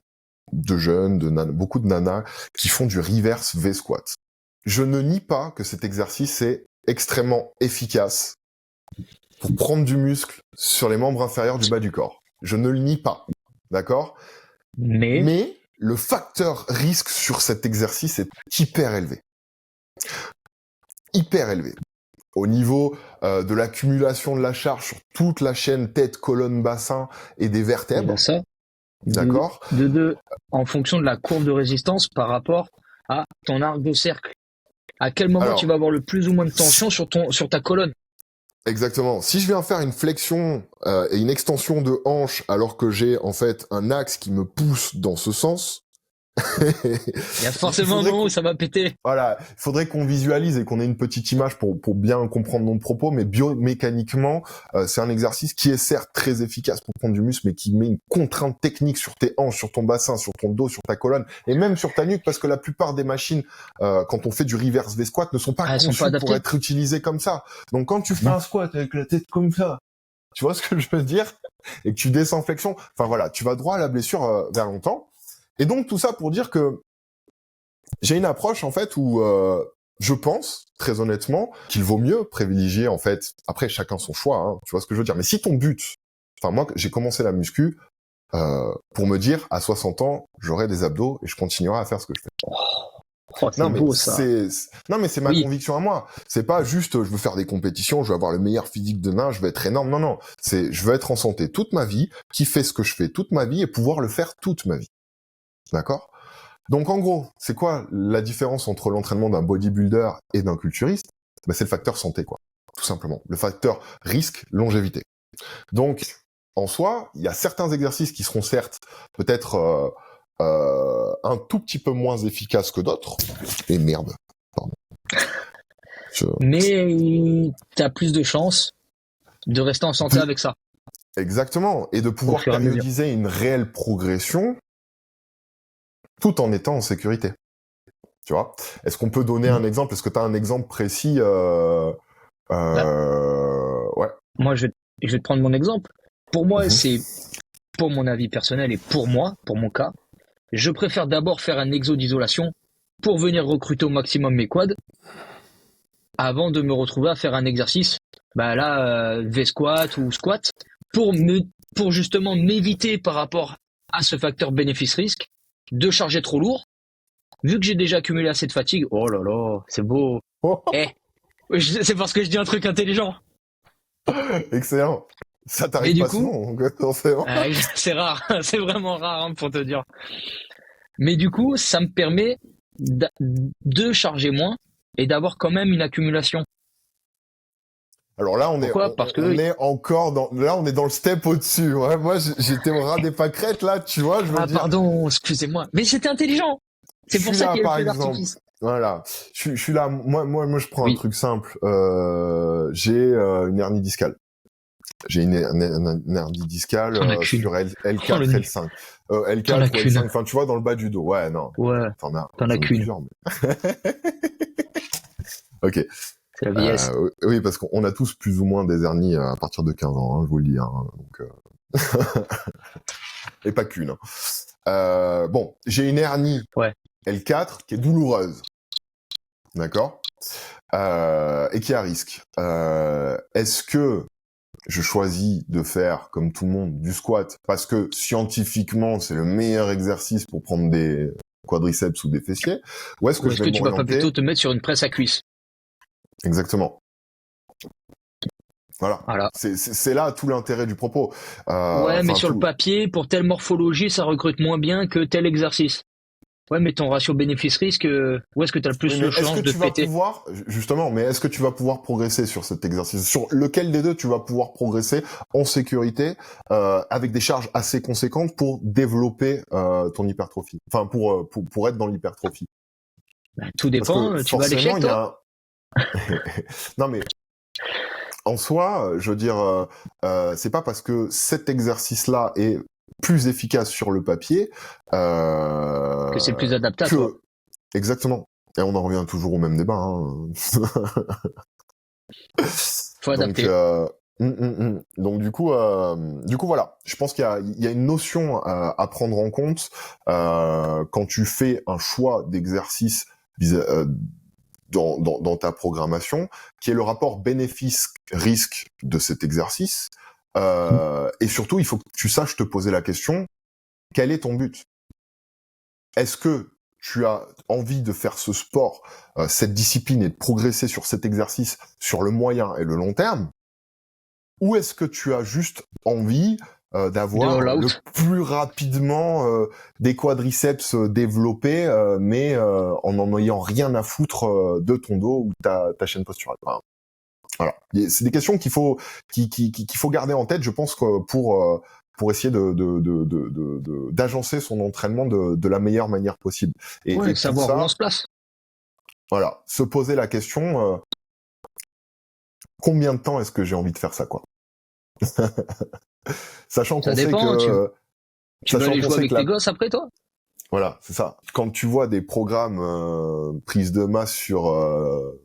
A: de jeunes, beaucoup de nanas qui font du reverse V-squat. Je ne nie pas que cet exercice est extrêmement efficace pour prendre du muscle sur les membres inférieurs du bas du corps. Je ne le nie pas, d'accord ? Mais le facteur risque sur cet exercice est hyper élevé. Hyper élevé. Au niveau de l'accumulation de la charge sur toute la chaîne tête, colonne, bassin et des vertèbres.
B: Ça.
A: D'accord.
B: En fonction de la courbe de résistance par rapport à ton arc de cercle. À quel moment tu vas avoir le plus ou moins de tension sur ta colonne?
A: Exactement. Si je viens faire une flexion et une extension de hanche alors que j'ai en fait un axe qui me pousse dans ce sens,
B: il y a forcément un moment où ça va péter.
A: Voilà, il faudrait qu'on visualise et qu'on ait une petite image pour bien comprendre mon propos, mais biomécaniquement, c'est un exercice qui est certes très efficace pour prendre du muscle, mais qui met une contrainte technique sur tes hanches, sur ton bassin, sur ton dos, sur ta colonne, et même sur ta nuque, parce que la plupart des machines, quand on fait du reverse V-squat, ne sont pas conçues pour être utilisées comme ça. Donc quand tu fais un squat avec la tête comme ça, tu vois ce que je veux dire, et que tu descends en flexion, enfin voilà, tu vas droit à la blessure vers longtemps. Et donc tout ça pour dire que j'ai une approche en fait où je pense très honnêtement qu'il vaut mieux privilégier en fait. Après chacun son choix, hein, tu vois ce que je veux dire. Mais si ton but, enfin moi j'ai commencé la muscu pour me dire à 60 ans j'aurai des abdos et je continuerai à faire ce que je fais.
B: Oh, c'est beau ça.
A: Non mais c'est ma conviction à moi. C'est pas juste je veux faire des compétitions, je veux avoir le meilleur physique de nain, je veux être énorme. Non, c'est je veux être en santé toute ma vie, kiffer ce que je fais toute ma vie et pouvoir le faire toute ma vie. D'accord ? Donc en gros, c'est quoi la différence entre l'entraînement d'un bodybuilder et d'un culturiste ? Ben, c'est le facteur santé, quoi. Tout simplement. Le facteur risque, longévité. Donc, en soi, il y a certains exercices qui seront certes peut-être un tout petit peu moins efficaces que d'autres. Et merde, pardon.
B: Mais t'as plus de chances de rester en santé avec ça.
A: Exactement. Et de pouvoir périodiser une réelle progression tout en étant en sécurité. Tu vois ? Est-ce qu'on peut donner un exemple ? Est-ce que tu as un exemple précis ouais.
B: Moi, je vais te prendre mon exemple. Pour moi, c'est pour mon avis personnel et pour moi, pour mon cas, je préfère d'abord faire un exo d'isolation pour venir recruter au maximum mes quads avant de me retrouver à faire un exercice, V-squat ou squat, pour justement m'éviter par rapport à ce facteur bénéfice-risque de charger trop lourd, vu que j'ai déjà accumulé assez de fatigue. Oh là là, c'est beau. C'est parce que je dis un truc intelligent.
A: Excellent. Ça
B: Et
A: t'arrive
B: du
A: pas
B: coup,
A: souvent, donc, forcément.
B: c'est rare, c'est vraiment rare hein, pour te dire. Mais du coup, ça me permet de charger moins et d'avoir quand même une accumulation.
A: Alors là,
B: Pourquoi? Parce
A: on
B: que
A: est encore là, on est dans le step au-dessus. Ouais, moi, j'étais au ras des pâquerettes, là, tu vois, je veux dire.
B: pardon, excusez-moi. Mais c'était intelligent.
A: Je
B: C'est pour
A: suis
B: ça
A: là,
B: qu'il y a le
A: par
B: feu
A: exemple.
B: d'artifice.
A: Voilà. Je suis là. Moi, je prends un
B: Oui,
A: truc simple. J'ai une hernie discale. J'ai une hernie discale
B: t'en as qu'une.
A: sur
B: Oh le
A: L4,
B: nez.
A: L5.
B: T'en as
A: L4 ou
B: qu'une.
A: L5, enfin, tu vois, dans le bas du dos. Ouais, non.
B: Ouais, t'en as
A: J'en ai
B: qu'une.
A: plusieurs, mais... Ok.
B: C'est la vieillesse.
A: Oui, parce qu'on a tous plus ou moins des hernies à partir de 15 ans, hein, je vous le dis. Hein, donc, et pas qu'une. Bon, j'ai une hernie
B: Ouais.
A: L4 qui est douloureuse. D'accord, et qui est à risque. Est-ce que je choisis de faire, comme tout le monde, du squat parce que scientifiquement c'est le meilleur exercice pour prendre des quadriceps ou des fessiers, ou est-ce que
B: Ou
A: je
B: est-ce
A: vais
B: que tu vas pas
A: m'orienter
B: plutôt te mettre sur une presse à cuisse?
A: exactement. Voilà,
B: Voilà.
A: c'est là tout l'intérêt du propos.
B: Ouais, mais
A: Enfin,
B: sur le
A: tout.
B: papier, pour telle morphologie, ça recrute moins bien que tel exercice. Ouais, mais ton ratio bénéfice-risque, où est-ce que tu as le
A: Oui,
B: plus
A: mais
B: de
A: est-ce que
B: chances de
A: tu vas
B: péter?
A: pouvoir, justement, mais est-ce que tu vas pouvoir progresser sur cet exercice? Sur lequel des deux tu vas pouvoir progresser en sécurité, avec des charges assez conséquentes pour développer ton hypertrophie? Enfin, pour être dans l'hypertrophie.
B: Bah, tout
A: Parce que
B: dépend, tu vas à
A: forcément,
B: l'échec,
A: il y
B: toi?
A: a non, mais en soi, je veux dire, c'est pas parce que cet exercice-là est plus efficace sur le papier
B: Que c'est le plus adapté à toi.
A: que... Exactement. Et on en revient toujours au même débat. Hein.
B: Faut
A: Donc,
B: adapter.
A: donc du coup voilà. Je pense qu'il y a une notion à prendre en compte quand tu fais un choix d'exercice dans ta programmation, qui est le rapport bénéfice-risque de cet exercice. Et surtout, il faut que tu saches te poser la question, quel est ton but? Est-ce que tu as envie de faire ce sport, cette discipline et de progresser sur cet exercice sur le moyen et le long terme? Ou est-ce que tu as juste envie
B: De
A: d'avoir
B: all
A: le
B: out.
A: plus rapidement des quadriceps développés, mais en n'en ayant rien à foutre de ton dos ou ta chaîne posturale? Enfin, voilà. C'est des questions qu'il faut garder en tête, je pense, que pour essayer d'agencer son entraînement de la meilleure manière possible.
B: Ouais,
A: Et pour
B: savoir où on
A: ça,
B: se place.
A: voilà, se poser la question, combien de temps est-ce que j'ai envie de faire ça, quoi? Sachant
B: Ça
A: qu'on sait
B: dépend, tu
A: que
B: vas
A: sachant
B: aller
A: qu'on
B: jouer
A: sait
B: avec
A: que
B: tes gosses après, toi?
A: voilà, c'est ça. Quand tu vois des programmes prise de masse sur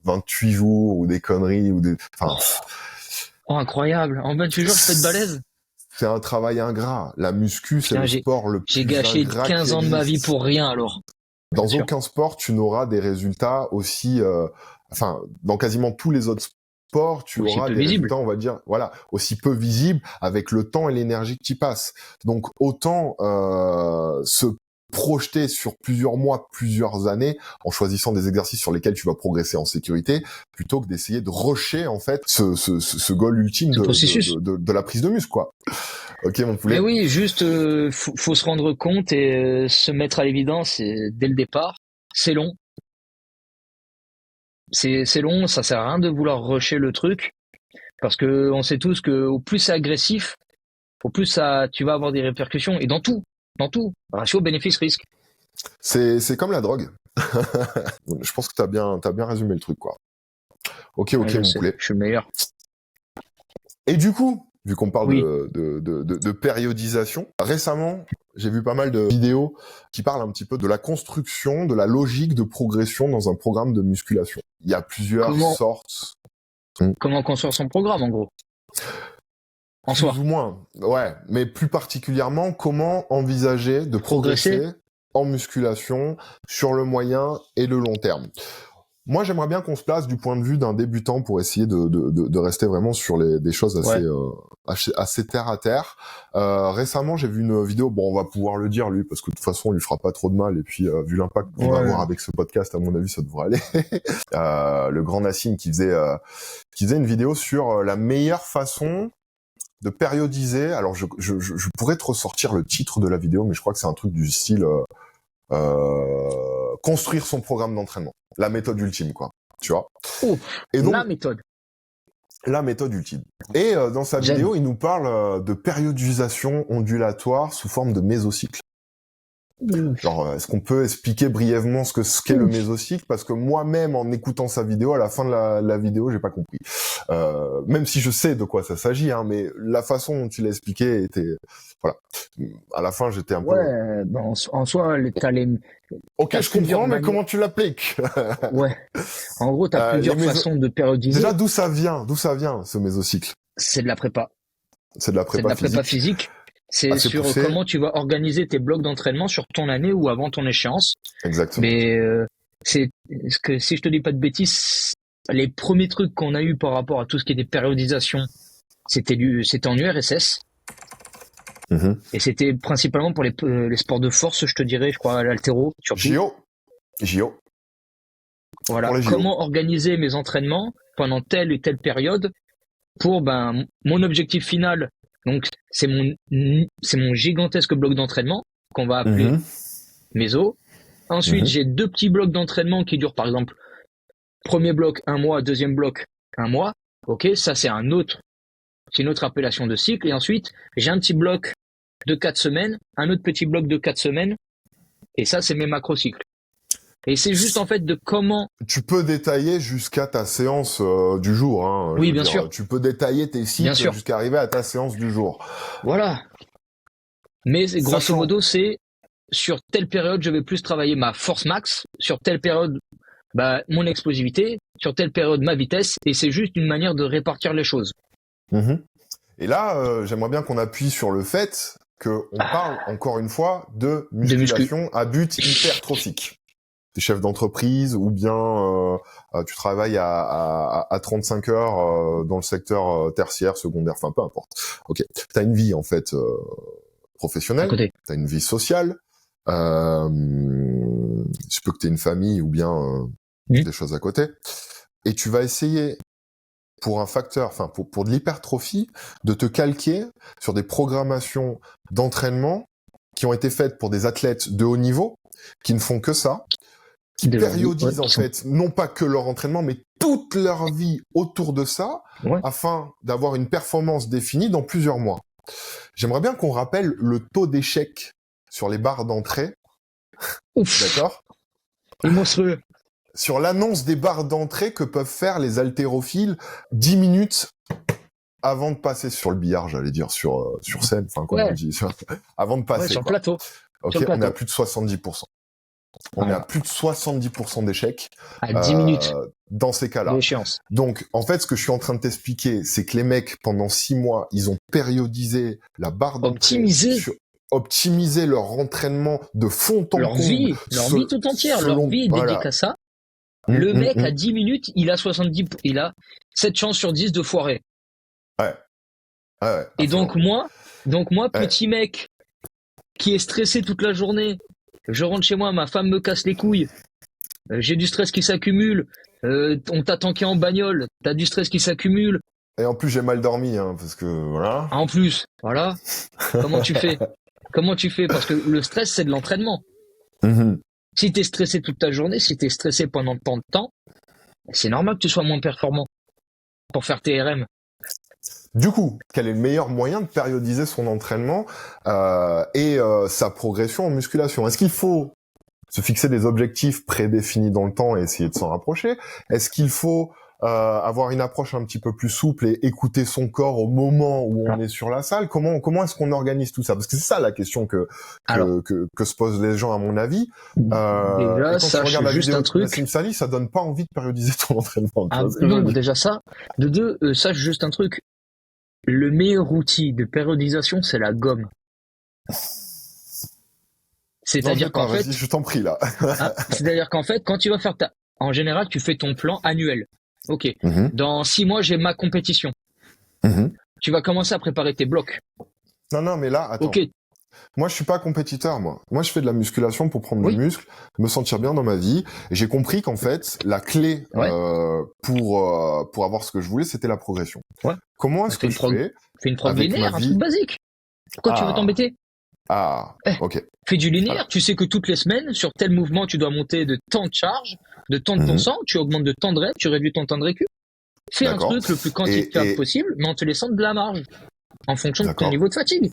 A: 28 jours ou des conneries ou des, enfin,
B: Oh, incroyable. En 28 jours, je peux être balèze.
A: c'est un travail ingrat. La muscu, c'est
B: Putain,
A: le sport le
B: j'ai
A: plus
B: gâché
A: ingrat qui
B: 15 ans de ma vie
A: existe.
B: pour rien, alors.
A: Dans
B: Bien sûr.
A: aucun sport, tu n'auras des résultats aussi, enfin, dans quasiment tous les autres sports, tu
B: Aussi
A: auras
B: peu
A: des
B: visible.
A: résultats, on va dire, voilà, aussi peu visibles avec le temps et l'énergie que tu passes. Donc, autant se projeter sur plusieurs mois, plusieurs années, en choisissant des exercices sur lesquels tu vas progresser en sécurité, plutôt que d'essayer de rusher, en fait, ce goal ultime
B: Ce processus.
A: de la prise de muscle, quoi. Ok, mon
B: Mais
A: poulet.
B: oui, juste, faut se rendre compte et se mettre à l'évidence dès le départ. C'est long. C'est long, ça sert à rien de vouloir rusher le truc. Parce que on sait tous que au plus c'est agressif, au plus tu vas avoir des répercussions. Et dans tout. Ratio bénéfice-risque.
A: C'est comme la drogue. Je pense que t'as bien résumé le truc, quoi. Ok,
B: Ouais, je
A: mon
B: sais,
A: poulet.
B: je suis le meilleur.
A: Et du coup, vu qu'on parle
B: Oui.
A: de périodisation, récemment, j'ai vu pas mal de vidéos qui parlent un petit peu de la construction, de la logique de progression dans un programme de musculation. Il y a plusieurs sortes.
B: Comment construire son programme, en gros? En
A: Plus
B: soi.
A: ou moins, ouais. Mais plus particulièrement, comment envisager de
B: Progresser.
A: progresser en musculation sur le moyen et le long terme. Moi, j'aimerais bien qu'on se place du point de vue d'un débutant pour essayer de rester vraiment sur des choses assez terre à terre. Récemment, j'ai vu une vidéo. Bon, on va pouvoir le dire lui, parce que de toute façon, on lui fera pas trop de mal. Et puis, vu l'impact qu'on va avoir avec ce podcast, à mon avis, ça devrait aller. Le grand Nassim qui faisait une vidéo sur la meilleure façon de périodiser. Alors, je pourrais te ressortir le titre de la vidéo, mais je crois que c'est un truc du style construire son programme d'entraînement, la méthode ultime, quoi. Tu vois.
B: Oh,
A: Et donc,
B: la méthode.
A: la méthode ultime. Et dans sa
B: J'aime.
A: vidéo, il nous parle de périodisation ondulatoire sous forme de mésocycle. Genre, est-ce qu'on peut expliquer brièvement ce qu'est le mésocycle? Parce que moi-même, en écoutant sa vidéo, à la fin de la vidéo, j'ai pas compris. Même si je sais de quoi ça s'agit, hein, mais la façon dont tu l'as expliqué était, voilà. À la fin, j'étais un peu.
B: Ouais, ben, en soi, t'as les.
A: Ok,
B: t'as
A: je
B: plusieurs
A: comprends, mais
B: manières.
A: comment tu l'appliques?
B: Ouais. En gros, t'as plusieurs
A: les
B: façons de périodiser.
A: Déjà, d'où ça vient ce mésocycle?
B: C'est de la prépa.
A: C'est de la
B: C'est de
A: prépa
B: la prépa
A: physique.
B: physique. C'est
A: Assez
B: sur
A: poussé.
B: comment tu vas organiser tes blocs d'entraînement sur ton année ou avant ton échéance.
A: Exactement.
B: Mais c'est ce que si je te dis pas de bêtises, les premiers trucs qu'on a eu par rapport à tout ce qui était périodisation, c'était en URSS
A: Mhm.
B: et c'était principalement pour les sports de force, je te dirais, je crois, l'haltéro surtout.
A: JO.
B: Voilà,
A: pour les JO.
B: comment organiser mes entraînements pendant telle et telle période pour mon objectif final. Donc c'est mon gigantesque bloc d'entraînement qu'on va appeler
A: Mhm.
B: méso. Ensuite,
A: Mhm.
B: j'ai 2 petits blocs d'entraînement qui durent par exemple premier bloc 1 mois, deuxième bloc 1 mois. OK, ça c'est une autre appellation de cycle et ensuite, j'ai un petit bloc de 4 semaines, un autre petit bloc de 4 semaines et ça c'est mes macrocycles. Et c'est juste en fait de comment.
A: Tu peux détailler jusqu'à ta séance du jour. Hein,
B: Oui,
A: je veux
B: bien
A: dire.
B: sûr.
A: Tu peux détailler tes
B: Bien
A: cycles
B: sûr.
A: jusqu'à arriver à ta séance du jour.
B: Voilà. Mais grosso
A: Sachant-
B: modo, c'est sur telle période, je vais plus travailler ma force max, sur telle période, mon explosivité, sur telle période, ma vitesse, et c'est juste une manière de répartir les choses.
A: Mhm. Et là, j'aimerais bien qu'on appuie sur le fait qu'on parle encore une fois de musculation à but hypertrophique. T'es chef d'entreprise ou bien tu travailles à 35 heures dans le secteur tertiaire, secondaire, enfin peu importe. Ok, t'as une vie en fait
B: À
A: professionnelle,
B: côté.
A: t'as une vie sociale, je peux que t'aies une famille ou bien des choses à côté, et tu vas essayer pour un facteur, enfin pour de l'hypertrophie, de te calquer sur des programmations d'entraînement qui ont été faites pour des athlètes de haut niveau, qui ne font que ça, qui
B: De leur vie,
A: périodisent
B: ouais,
A: en fait, non pas que leur entraînement, mais toute leur vie autour de ça,
B: Ouais.
A: afin d'avoir une performance définie dans plusieurs mois. J'aimerais bien qu'on rappelle le taux d'échec sur les barres d'entrée,
B: Ouf.
A: d'accord?
B: Et monstrueux.
A: Sur l'annonce des barres d'entrée que peuvent faire les haltérophiles 10 minutes avant de passer sur le billard, j'allais dire, sur scène, enfin, comme
B: Ouais.
A: on dit, avant de passer.
B: Ouais, sur le
A: quoi.
B: plateau.
A: Ok,
B: sur le
A: on est
B: plateau.
A: à plus de 70%. On est
B: Voilà.
A: à plus de 70% d'échecs
B: À 10 minutes
A: dans ces cas-là.
B: d'échéance.
A: Donc, en fait, ce que je suis en train de t'expliquer, c'est que les mecs, pendant 6 mois, ils ont périodisé la barre d'entrée. Optimisé leur entraînement de fond en
B: Leur
A: comble.
B: vie tout entière. Leur vie est dédiée à ça. Le mec, à 10 minutes, il a 7 chances sur 10 de foirer.
A: Ouais,
B: et donc moi, petit mec, qui est stressé toute la journée, je rentre chez moi, ma femme me casse les couilles, j'ai du stress qui s'accumule, on t'a tanké en bagnole, t'as du stress qui s'accumule.
A: Et en plus, j'ai mal dormi, hein, parce que, voilà.
B: En plus, voilà. Comment tu fais? Parce que le stress, c'est de l'entraînement. Si t'es stressé toute ta journée, si t'es stressé pendant tant de temps, c'est normal que tu sois moins performant pour faire tes RM.
A: Du coup, quel est le meilleur moyen de périodiser son entraînement et sa progression en musculation? Est-ce qu'il faut se fixer des objectifs prédéfinis dans le temps et essayer de s'en rapprocher? Est-ce qu'il faut avoir une approche un petit peu plus souple et écouter son corps au moment où on est sur la salle? Comment est-ce qu'on organise tout ça? Parce que c'est ça la question que se posent les gens, à mon avis.
B: Déjà, sache juste un truc.
A: Nassim Sali, ça donne pas envie de périodiser ton entraînement.
B: Non, déjà ça. De deux, sache juste un truc. Le meilleur outil de périodisation, c'est la gomme. C'est-à-dire qu'en fait,
A: je t'en prie là.
B: c'est-à-dire qu'en fait, quand tu vas faire en général, tu fais ton plan annuel. Ok. Dans 6 mois, j'ai ma compétition. Tu vas commencer à préparer tes blocs.
A: Non, mais là, attends.
B: Ok.
A: Moi, je suis pas compétiteur, moi. Moi, je fais de la musculation pour prendre
B: Oui.
A: du muscle, me sentir bien dans ma vie. Et j'ai compris qu'en fait, la clé
B: Ouais.
A: pour avoir ce que je voulais, c'était la progression.
B: Ouais.
A: Comment est-ce
B: Fais
A: que je fais
B: Fais une prog
A: avec ma
B: linéaire, un truc
A: vie?
B: basique. Pourquoi tu veux t'embêter?
A: Ok.
B: Fais du linéaire.
A: Alors.
B: Tu sais que toutes les semaines, sur tel mouvement, tu dois monter de tant de charge, de tant de
A: Mhm.
B: pourcents, tu augmentes de tant de reps, tu réduis ton temps de récup. Fais un
A: D'accord.
B: truc le plus quantifiable possible, mais en te laissant de la marge, en fonction de ton
A: D'accord.
B: niveau de fatigue.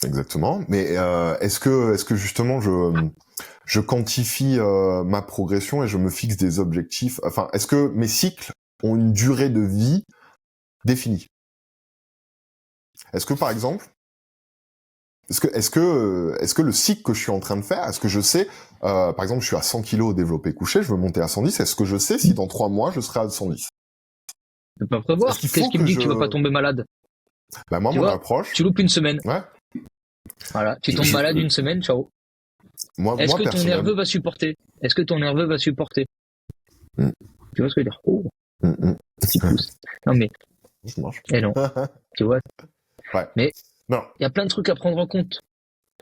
A: Exactement. Mais est-ce que justement je quantifie ma progression et je me fixe des objectifs. Enfin, est-ce que mes cycles ont une durée de vie définie? Est-ce que par exemple, est-ce que le cycle que je suis en train de faire, est-ce que je sais, par exemple, je suis à 100 kilos au développé couché, je veux monter à 110, est-ce que je sais si dans 3 mois je serai à 110?
B: Tu peux pas prévoir.
A: Est-ce qu'il
B: Qu'est-ce
A: faut
B: qui me
A: que
B: dit que tu vas pas tomber malade?
A: Bah moi,
B: Tu
A: mon
B: vois,
A: approche,
B: tu loupes une semaine.
A: ouais,
B: Voilà, tu tombes malade une semaine, ciao.
A: moi
B: Est-ce que ton
A: personnellement,
B: nerveux va supporter? Est-ce que ton nerveux va supporter?
A: Mm.
B: Tu vois ce que je veux dire? Oh,
A: mm.
B: petit pouce. Non mais,
A: Je mange.
B: non, tu vois.
A: Ouais.
B: Mais
A: Non,
B: il y a plein de trucs à prendre en compte.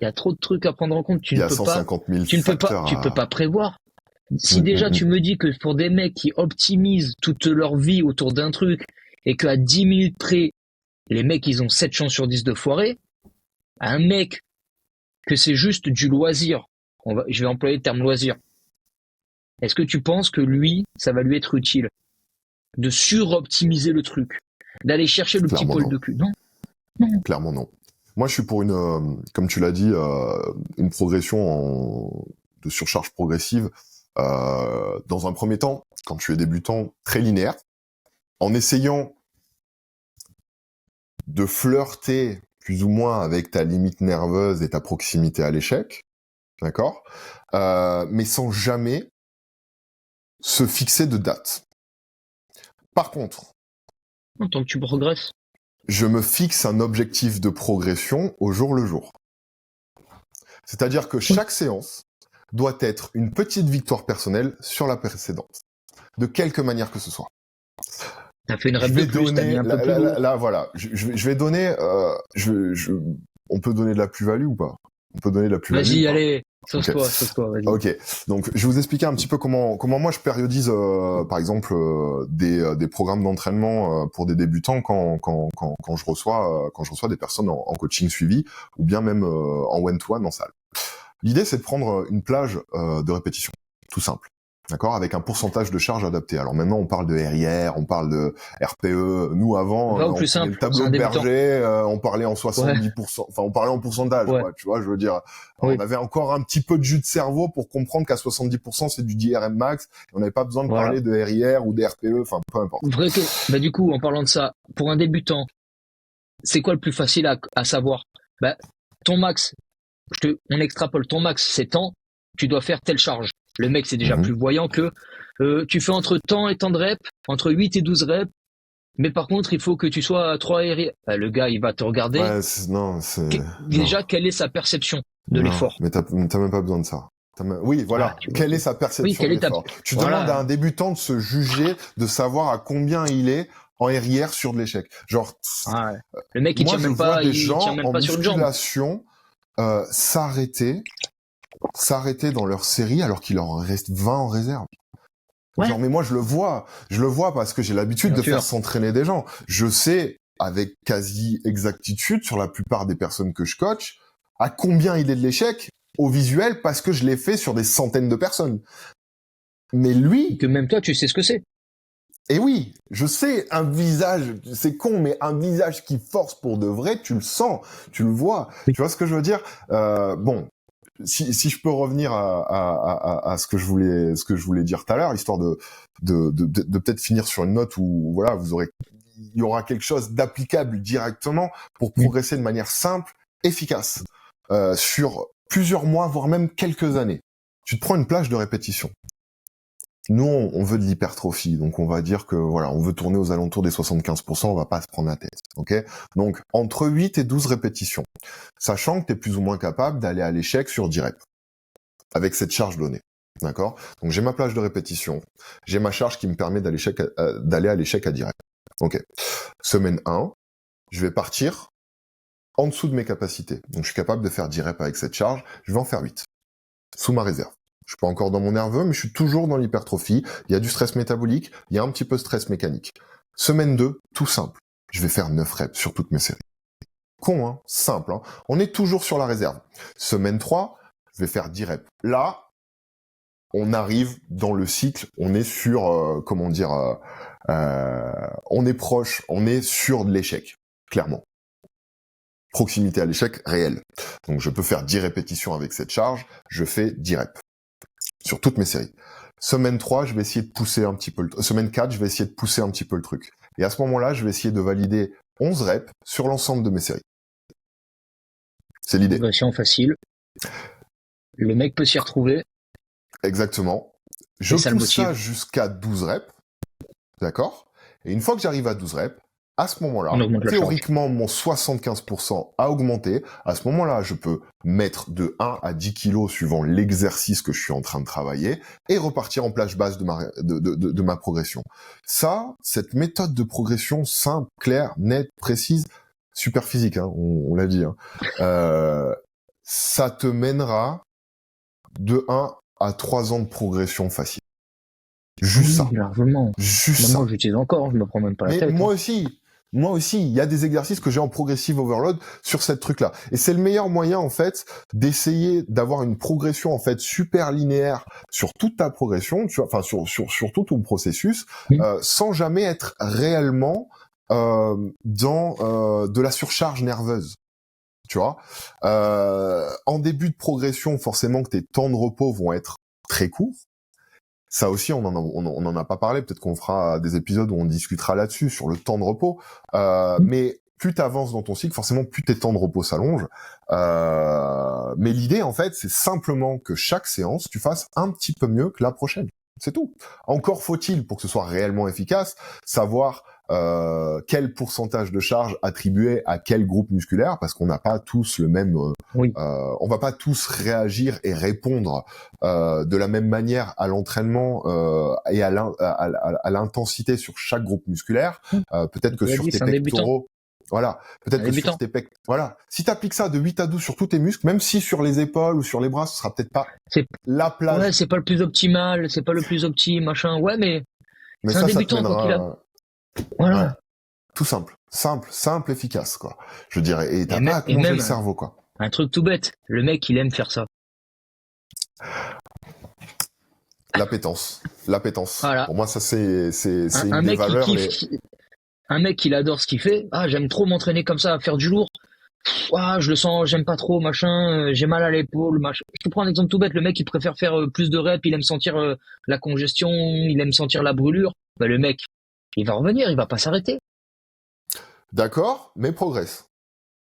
B: Il y a trop de trucs à prendre en compte.
A: il y a 150 000 facteurs
B: Tu peux pas prévoir. Si
A: Mm,
B: déjà
A: mm,
B: tu me dis que pour des mecs qui optimisent toute leur vie autour d'un truc et qu'à 10 minutes près, les mecs ils ont 7 chances sur 10 de foirer, un mec que c'est juste du loisir, je vais employer le terme loisir, est-ce que tu penses que lui, ça va lui être utile de suroptimiser le truc, d'aller chercher le petit
A: Clairement
B: pôle
A: non.
B: de cul? Non.
A: Clairement non. Moi, je suis pour comme tu l'as dit, une progression de surcharge progressive. Dans un premier temps, quand tu es débutant, très linéaire, en essayant de flirter plus ou moins avec ta limite nerveuse et ta proximité à l'échec, d'accord, mais sans jamais se fixer de date. Par contre,
B: Tant que tu progresses.
A: je me fixe un objectif de progression au jour le jour. C'est-à-dire que chaque séance doit être une petite victoire personnelle sur la précédente, de quelque manière que ce soit.
B: T'as fait une rep de plus, t'as mis un peu plus lourd.
A: Là, voilà, je vais donner, on peut donner de la plus-value ou pas? On peut donner de la plus-value.
B: Vas-y, allez, sauce-toi, vas-y.
A: Ok, donc je vais vous expliquer un petit peu comment moi je périodise, par exemple, des programmes d'entraînement pour des débutants quand je reçois des personnes en coaching suivi ou bien même en one-to-one en salle. L'idée, c'est de prendre une plage de répétition, tout simple. D'accord, avec un pourcentage de charge adapté. Alors maintenant, on parle de RIR, on parle de RPE. Nous, avant, on prenait le tableau de Berger, on parlait en 70%, enfin, on parlait en pourcentage, quoi, tu vois, je veux dire. On avait encore un petit peu de jus de cerveau pour comprendre qu'à 70%, c'est du DRM max. On n'avait pas besoin de parler de RIR ou d'RPE, enfin, peu importe.
B: Bah, du coup, en parlant de ça, pour un débutant, c'est quoi le plus facile à savoir? Bah, ton max, on extrapole ton max, c'est tant, tu dois faire telle charge. Le mec, c'est déjà plus voyant que tu fais entre temps et temps de reps, entre 8 et 12 reps, mais par contre, il faut que tu sois à 3 RIR. Bah, le gars, il va te regarder.
A: Ouais,
B: déjà, quelle est sa perception de l'effort?
A: Mais t'as même pas besoin de ça. Oui, voilà. Quelle est sa perception de l'effort? Tu demandes à un débutant de se juger, de savoir à combien il est en RIR sur de l'échec. Genre,
B: le mec, il tient même pas, sur une jambe.
A: S'arrêter dans leur série alors qu'il leur en reste 20 en réserve. Ouais. Genre, mais moi, je le vois parce que j'ai l'habitude de faire s'entraîner des gens. Je sais, avec quasi exactitude, sur la plupart des personnes que je coach, à combien il est de l'échec au visuel parce que je l'ai fait sur des centaines de personnes. Mais lui...
B: Que même toi, tu sais ce que c'est.
A: Et oui, je sais, un visage, c'est con, mais un visage qui force pour de vrai, tu le sens, tu le vois. Oui. Tu vois ce que je veux dire? Bon, si je peux revenir à ce que je voulais dire tout à l'heure, histoire de peut-être finir sur une note où voilà, il y aura quelque chose d'applicable directement pour progresser de manière simple, efficace, sur plusieurs mois, voire même quelques années. Tu te prends une plage de répétition. Nous, on veut de l'hypertrophie, donc on va dire que voilà, on veut tourner aux alentours des 75%, on va pas se prendre la tête, ok? Donc, entre 8 et 12 répétitions, sachant que tu es plus ou moins capable d'aller à l'échec sur 10 reps, avec cette charge donnée, d'accord? Donc, j'ai ma plage de répétition, j'ai ma charge qui me permet d'aller à l'échec à 10 reps, ok? Semaine 1, je vais partir en dessous de mes capacités. Donc je suis capable de faire 10 reps avec cette charge, je vais en faire 8. Sous ma réserve. Je suis pas encore dans mon nerveux, mais je suis toujours dans l'hypertrophie. Il y a du stress métabolique, il y a un petit peu de stress mécanique. Semaine 2, tout simple. Je vais faire 9 reps sur toutes mes séries. Con, hein, simple, hein. On est toujours sur la réserve. Semaine 3, je vais faire 10 reps. Là, on arrive dans le cycle, on est sur, on est proche, on est sur de l'échec, clairement. Proximité à l'échec réelle. Donc je peux faire 10 répétitions avec cette charge, je fais 10 reps sur toutes mes séries. Semaine 3, je vais essayer de pousser un petit peu semaine 4, je vais essayer de pousser un petit peu le truc. Et à ce moment-là, je vais essayer de valider 11 reps sur l'ensemble de mes séries. C'est l'idée.
B: Progression facile. Le mec peut s'y retrouver.
A: Exactement. Je pousse ça jusqu'à 12 reps. D'accord? Et une fois que j'arrive à 12 reps, à ce moment-là, théoriquement, mon 75% a augmenté. À ce moment-là, je peux mettre de 1 à 10 kilos suivant l'exercice que je suis en train de travailler et repartir en plage basse de ma progression. Ça, cette méthode de progression simple, claire, nette, précise, super physique, hein, on l'a dit, hein, ça te mènera de 1 à 3 ans de progression facile. Juste ça.
B: Largement.
A: Juste ça.
B: Moi, j'utilise encore, je me prends même pas la tête.
A: Moi aussi, il y a des exercices que j'ai en progressive overload sur cette truc-là. Et c'est le meilleur moyen, en fait, d'essayer d'avoir une progression, en fait, super linéaire sur toute ta progression, tu vois, enfin, sur tout ton processus, sans jamais être réellement, dans, de la surcharge nerveuse. Tu vois, en début de progression, forcément que tes temps de repos vont être très courts. Ça aussi, on en a pas parlé. Peut-être qu'on fera des épisodes où on discutera là-dessus, sur le temps de repos. Mais plus t'avances dans ton cycle, forcément, plus tes temps de repos s'allongent. Mais l'idée, en fait, c'est simplement que chaque séance, tu fasses un petit peu mieux que la prochaine. C'est tout. Encore faut-il, pour que ce soit réellement efficace, savoir quel pourcentage de charge attribuer à quel groupe musculaire, parce qu'on n'a pas tous le même, on va pas tous réagir et répondre de la même manière à l'entraînement et à l'intensité sur chaque groupe musculaire. Peut-être que sur tes pectoraux, voilà, peut-être que sur tes pecs, voilà. Si t'appliques ça de 8 à 12 sur tous tes muscles, même si sur les épaules ou sur les bras, ce sera peut-être pas la plage.
B: Ouais, c'est pas le plus optimal, c'est pas le plus optimal, machin. Ouais, mais c'est
A: ça,
B: un débutant quand il a. Voilà.
A: Ouais. Tout simple, efficace, quoi. Je dirais, et t'as pas à te manger le cerveau, quoi.
B: Un truc tout bête. Le mec, il aime faire ça.
A: L'appétence.
B: Voilà.
A: Pour moi, ça, c'est une
B: des
A: valeurs.
B: Un mec, il adore ce qu'il fait. Ah, j'aime trop m'entraîner comme ça, à faire du lourd. Ah, je le sens, j'aime pas trop, machin. J'ai mal à l'épaule, machin. Je te prends un exemple tout bête. Le mec, il préfère faire plus de reps. Il aime sentir la congestion. Il aime sentir la brûlure. Bah, le mec, il va revenir, il va pas s'arrêter.
A: D'accord, mais progresse.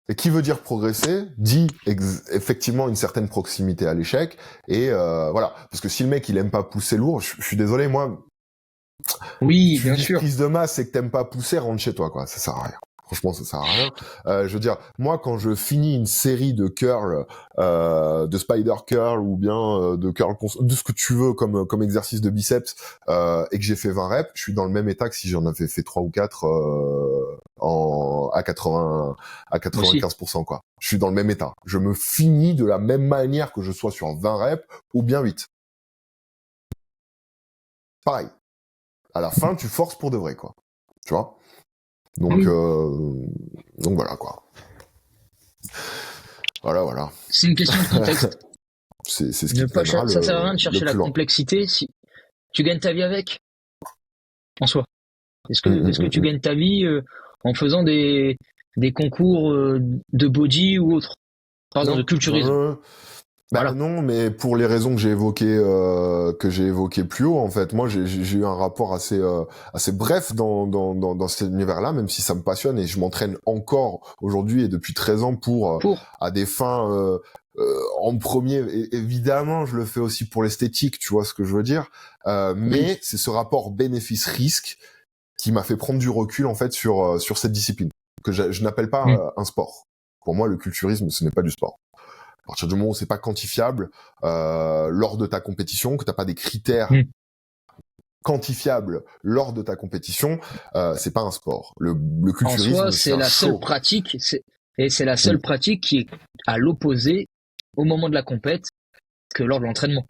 A: Et qui veut dire progresser dit effectivement une certaine proximité à l'échec. Et voilà, parce que si le mec il aime pas pousser lourd, je suis désolé, moi.
B: Oui, bien sûr.
A: Prise de masse, c'est que t'aimes pas pousser, rentre chez toi, quoi. Ça sert à rien. Franchement, ça sert à rien. Je veux dire, moi, quand je finis une série de curls, de spider curl ou bien de curl, de ce que tu veux comme exercice de biceps, et que j'ai fait 20 reps, je suis dans le même état que si j'en avais fait 3 ou 4 à 95%, quoi. Je suis dans le même état. Je me finis de la même manière que je sois sur 20 reps ou bien 8. Pareil. À la fin, tu forces pour de vrai, quoi. Tu vois? Donc voilà, quoi. Voilà.
B: C'est une question de contexte.
A: C'est ce qui
B: ça sert à rien de chercher la complexité si tu gagnes ta vie avec, en soi. Est-ce que tu gagnes ta vie en faisant des concours de body ou autre, par exemple de culturisme?
A: Voilà. Non, mais pour les raisons que j'ai évoquées plus haut, en fait, moi j'ai eu un rapport assez bref dans cet univers-là, même si ça me passionne et je m'entraîne encore aujourd'hui et depuis 13 ans pour à des fins en premier. Évidemment, je le fais aussi pour l'esthétique, tu vois ce que je veux dire. Mais c'est ce rapport bénéfice-risque qui m'a fait prendre du recul en fait sur cette discipline que je n'appelle pas un sport. Pour moi, le culturisme, ce n'est pas du sport. À partir du moment où c'est pas quantifiable lors de ta compétition, que t'as pas des critères quantifiables lors de ta compétition, c'est pas un sport. Le culturisme,
B: en soi, c'est la seule pratique. Et c'est la seule pratique qui est à l'opposé au moment de la compète que lors de l'entraînement.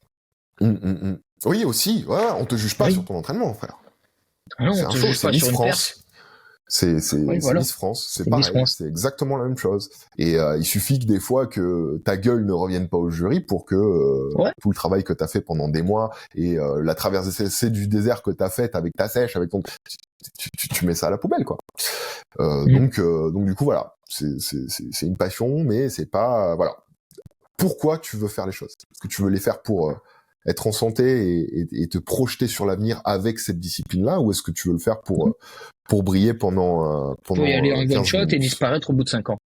A: Oui, aussi. Ouais, on te juge pas sur ton entraînement, frère.
B: Ah non,
A: C'est
B: on
A: un
B: te
A: show,
B: juge
A: c'est
B: pas
A: Miss
B: sur une
A: France.
B: perf.
A: C'est
B: Voilà.
A: Miss France, c'est
B: C'est Miss
A: pareil,
B: France.
A: c'est exactement la même chose. Et il suffit que des fois que ta gueule ne revienne pas au jury pour que tout le travail que t'as fait pendant des mois et la traversée du désert que t'as faite avec ta sèche, avec ton, tu mets ça à la poubelle, quoi. Donc du coup voilà, c'est une passion, mais c'est pas voilà. Pourquoi tu veux faire les choses? Est-ce que tu veux les faire pour être en santé et te projeter sur l'avenir avec cette discipline-là, ou est-ce que tu veux le faire pour briller pendant
B: Faut y aller en one
A: 15
B: shot
A: minutes.
B: et disparaître au bout de 5 ans.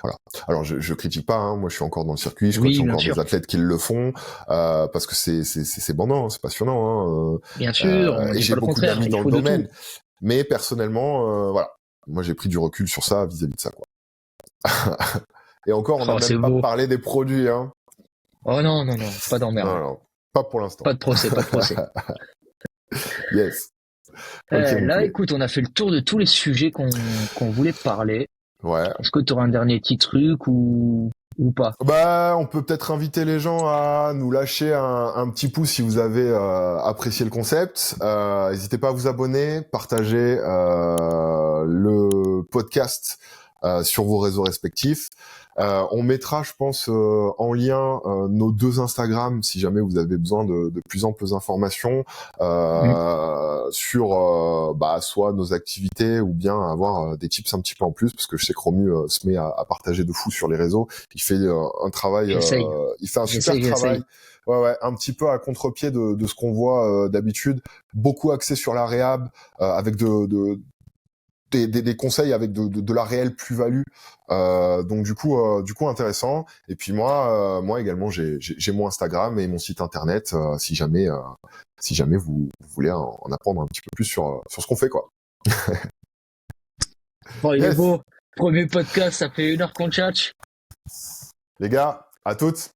A: Voilà. Alors je critique pas, hein, moi je suis encore dans le circuit, je
B: Oui,
A: coach
B: bien
A: encore
B: sûr.
A: des athlètes qui le font parce que c'est bandant, hein, c'est passionnant. Hein,
B: Bien sûr, on
A: et
B: dit
A: j'ai
B: pas le
A: beaucoup
B: contraire.
A: d'amis
B: Il
A: dans le
B: faut de
A: domaine,
B: tout.
A: mais personnellement, voilà, moi j'ai pris du recul sur ça vis-à-vis de ça, quoi. Et encore, on n'a
B: Oh, c'est
A: même pas
B: beau.
A: parlé des produits, hein.
B: Oh non, non, non, pas d'emmerde.
A: Non, pas pour l'instant.
B: Pas de procès, pas de procès.
A: Yes. Ok, mon
B: Là,
A: poulet.
B: écoute, on a fait le tour de tous les sujets qu'on voulait parler.
A: Ouais.
B: Est-ce que tu auras un dernier petit truc ou pas?
A: Bah, on peut peut-être inviter les gens à nous lâcher un petit pouce si vous avez apprécié le concept. N'hésitez pas à vous abonner, partager le podcast sur vos réseaux respectifs. On mettra, je pense, en lien nos 2 Instagram si jamais vous avez besoin de plus amples informations sur soit nos activités ou bien avoir des tips un petit peu en plus, parce que je sais que Romu se met à partager de fou sur les réseaux. Il fait un travail,
B: J'essaye.
A: il fait un super travail. Ouais, un petit peu à contre-pied de ce qu'on voit d'habitude, beaucoup axé sur la réhab, avec des conseils avec de la réelle plus-value, donc du coup intéressant. Et puis moi également j'ai mon Instagram et mon site internet si jamais vous voulez en apprendre un petit peu plus sur ce qu'on fait, quoi.
B: Bon, il est
A: Yes.
B: beau. Premier podcast, ça fait 1 heure qu'on tchatche.
A: Les gars, à toutes.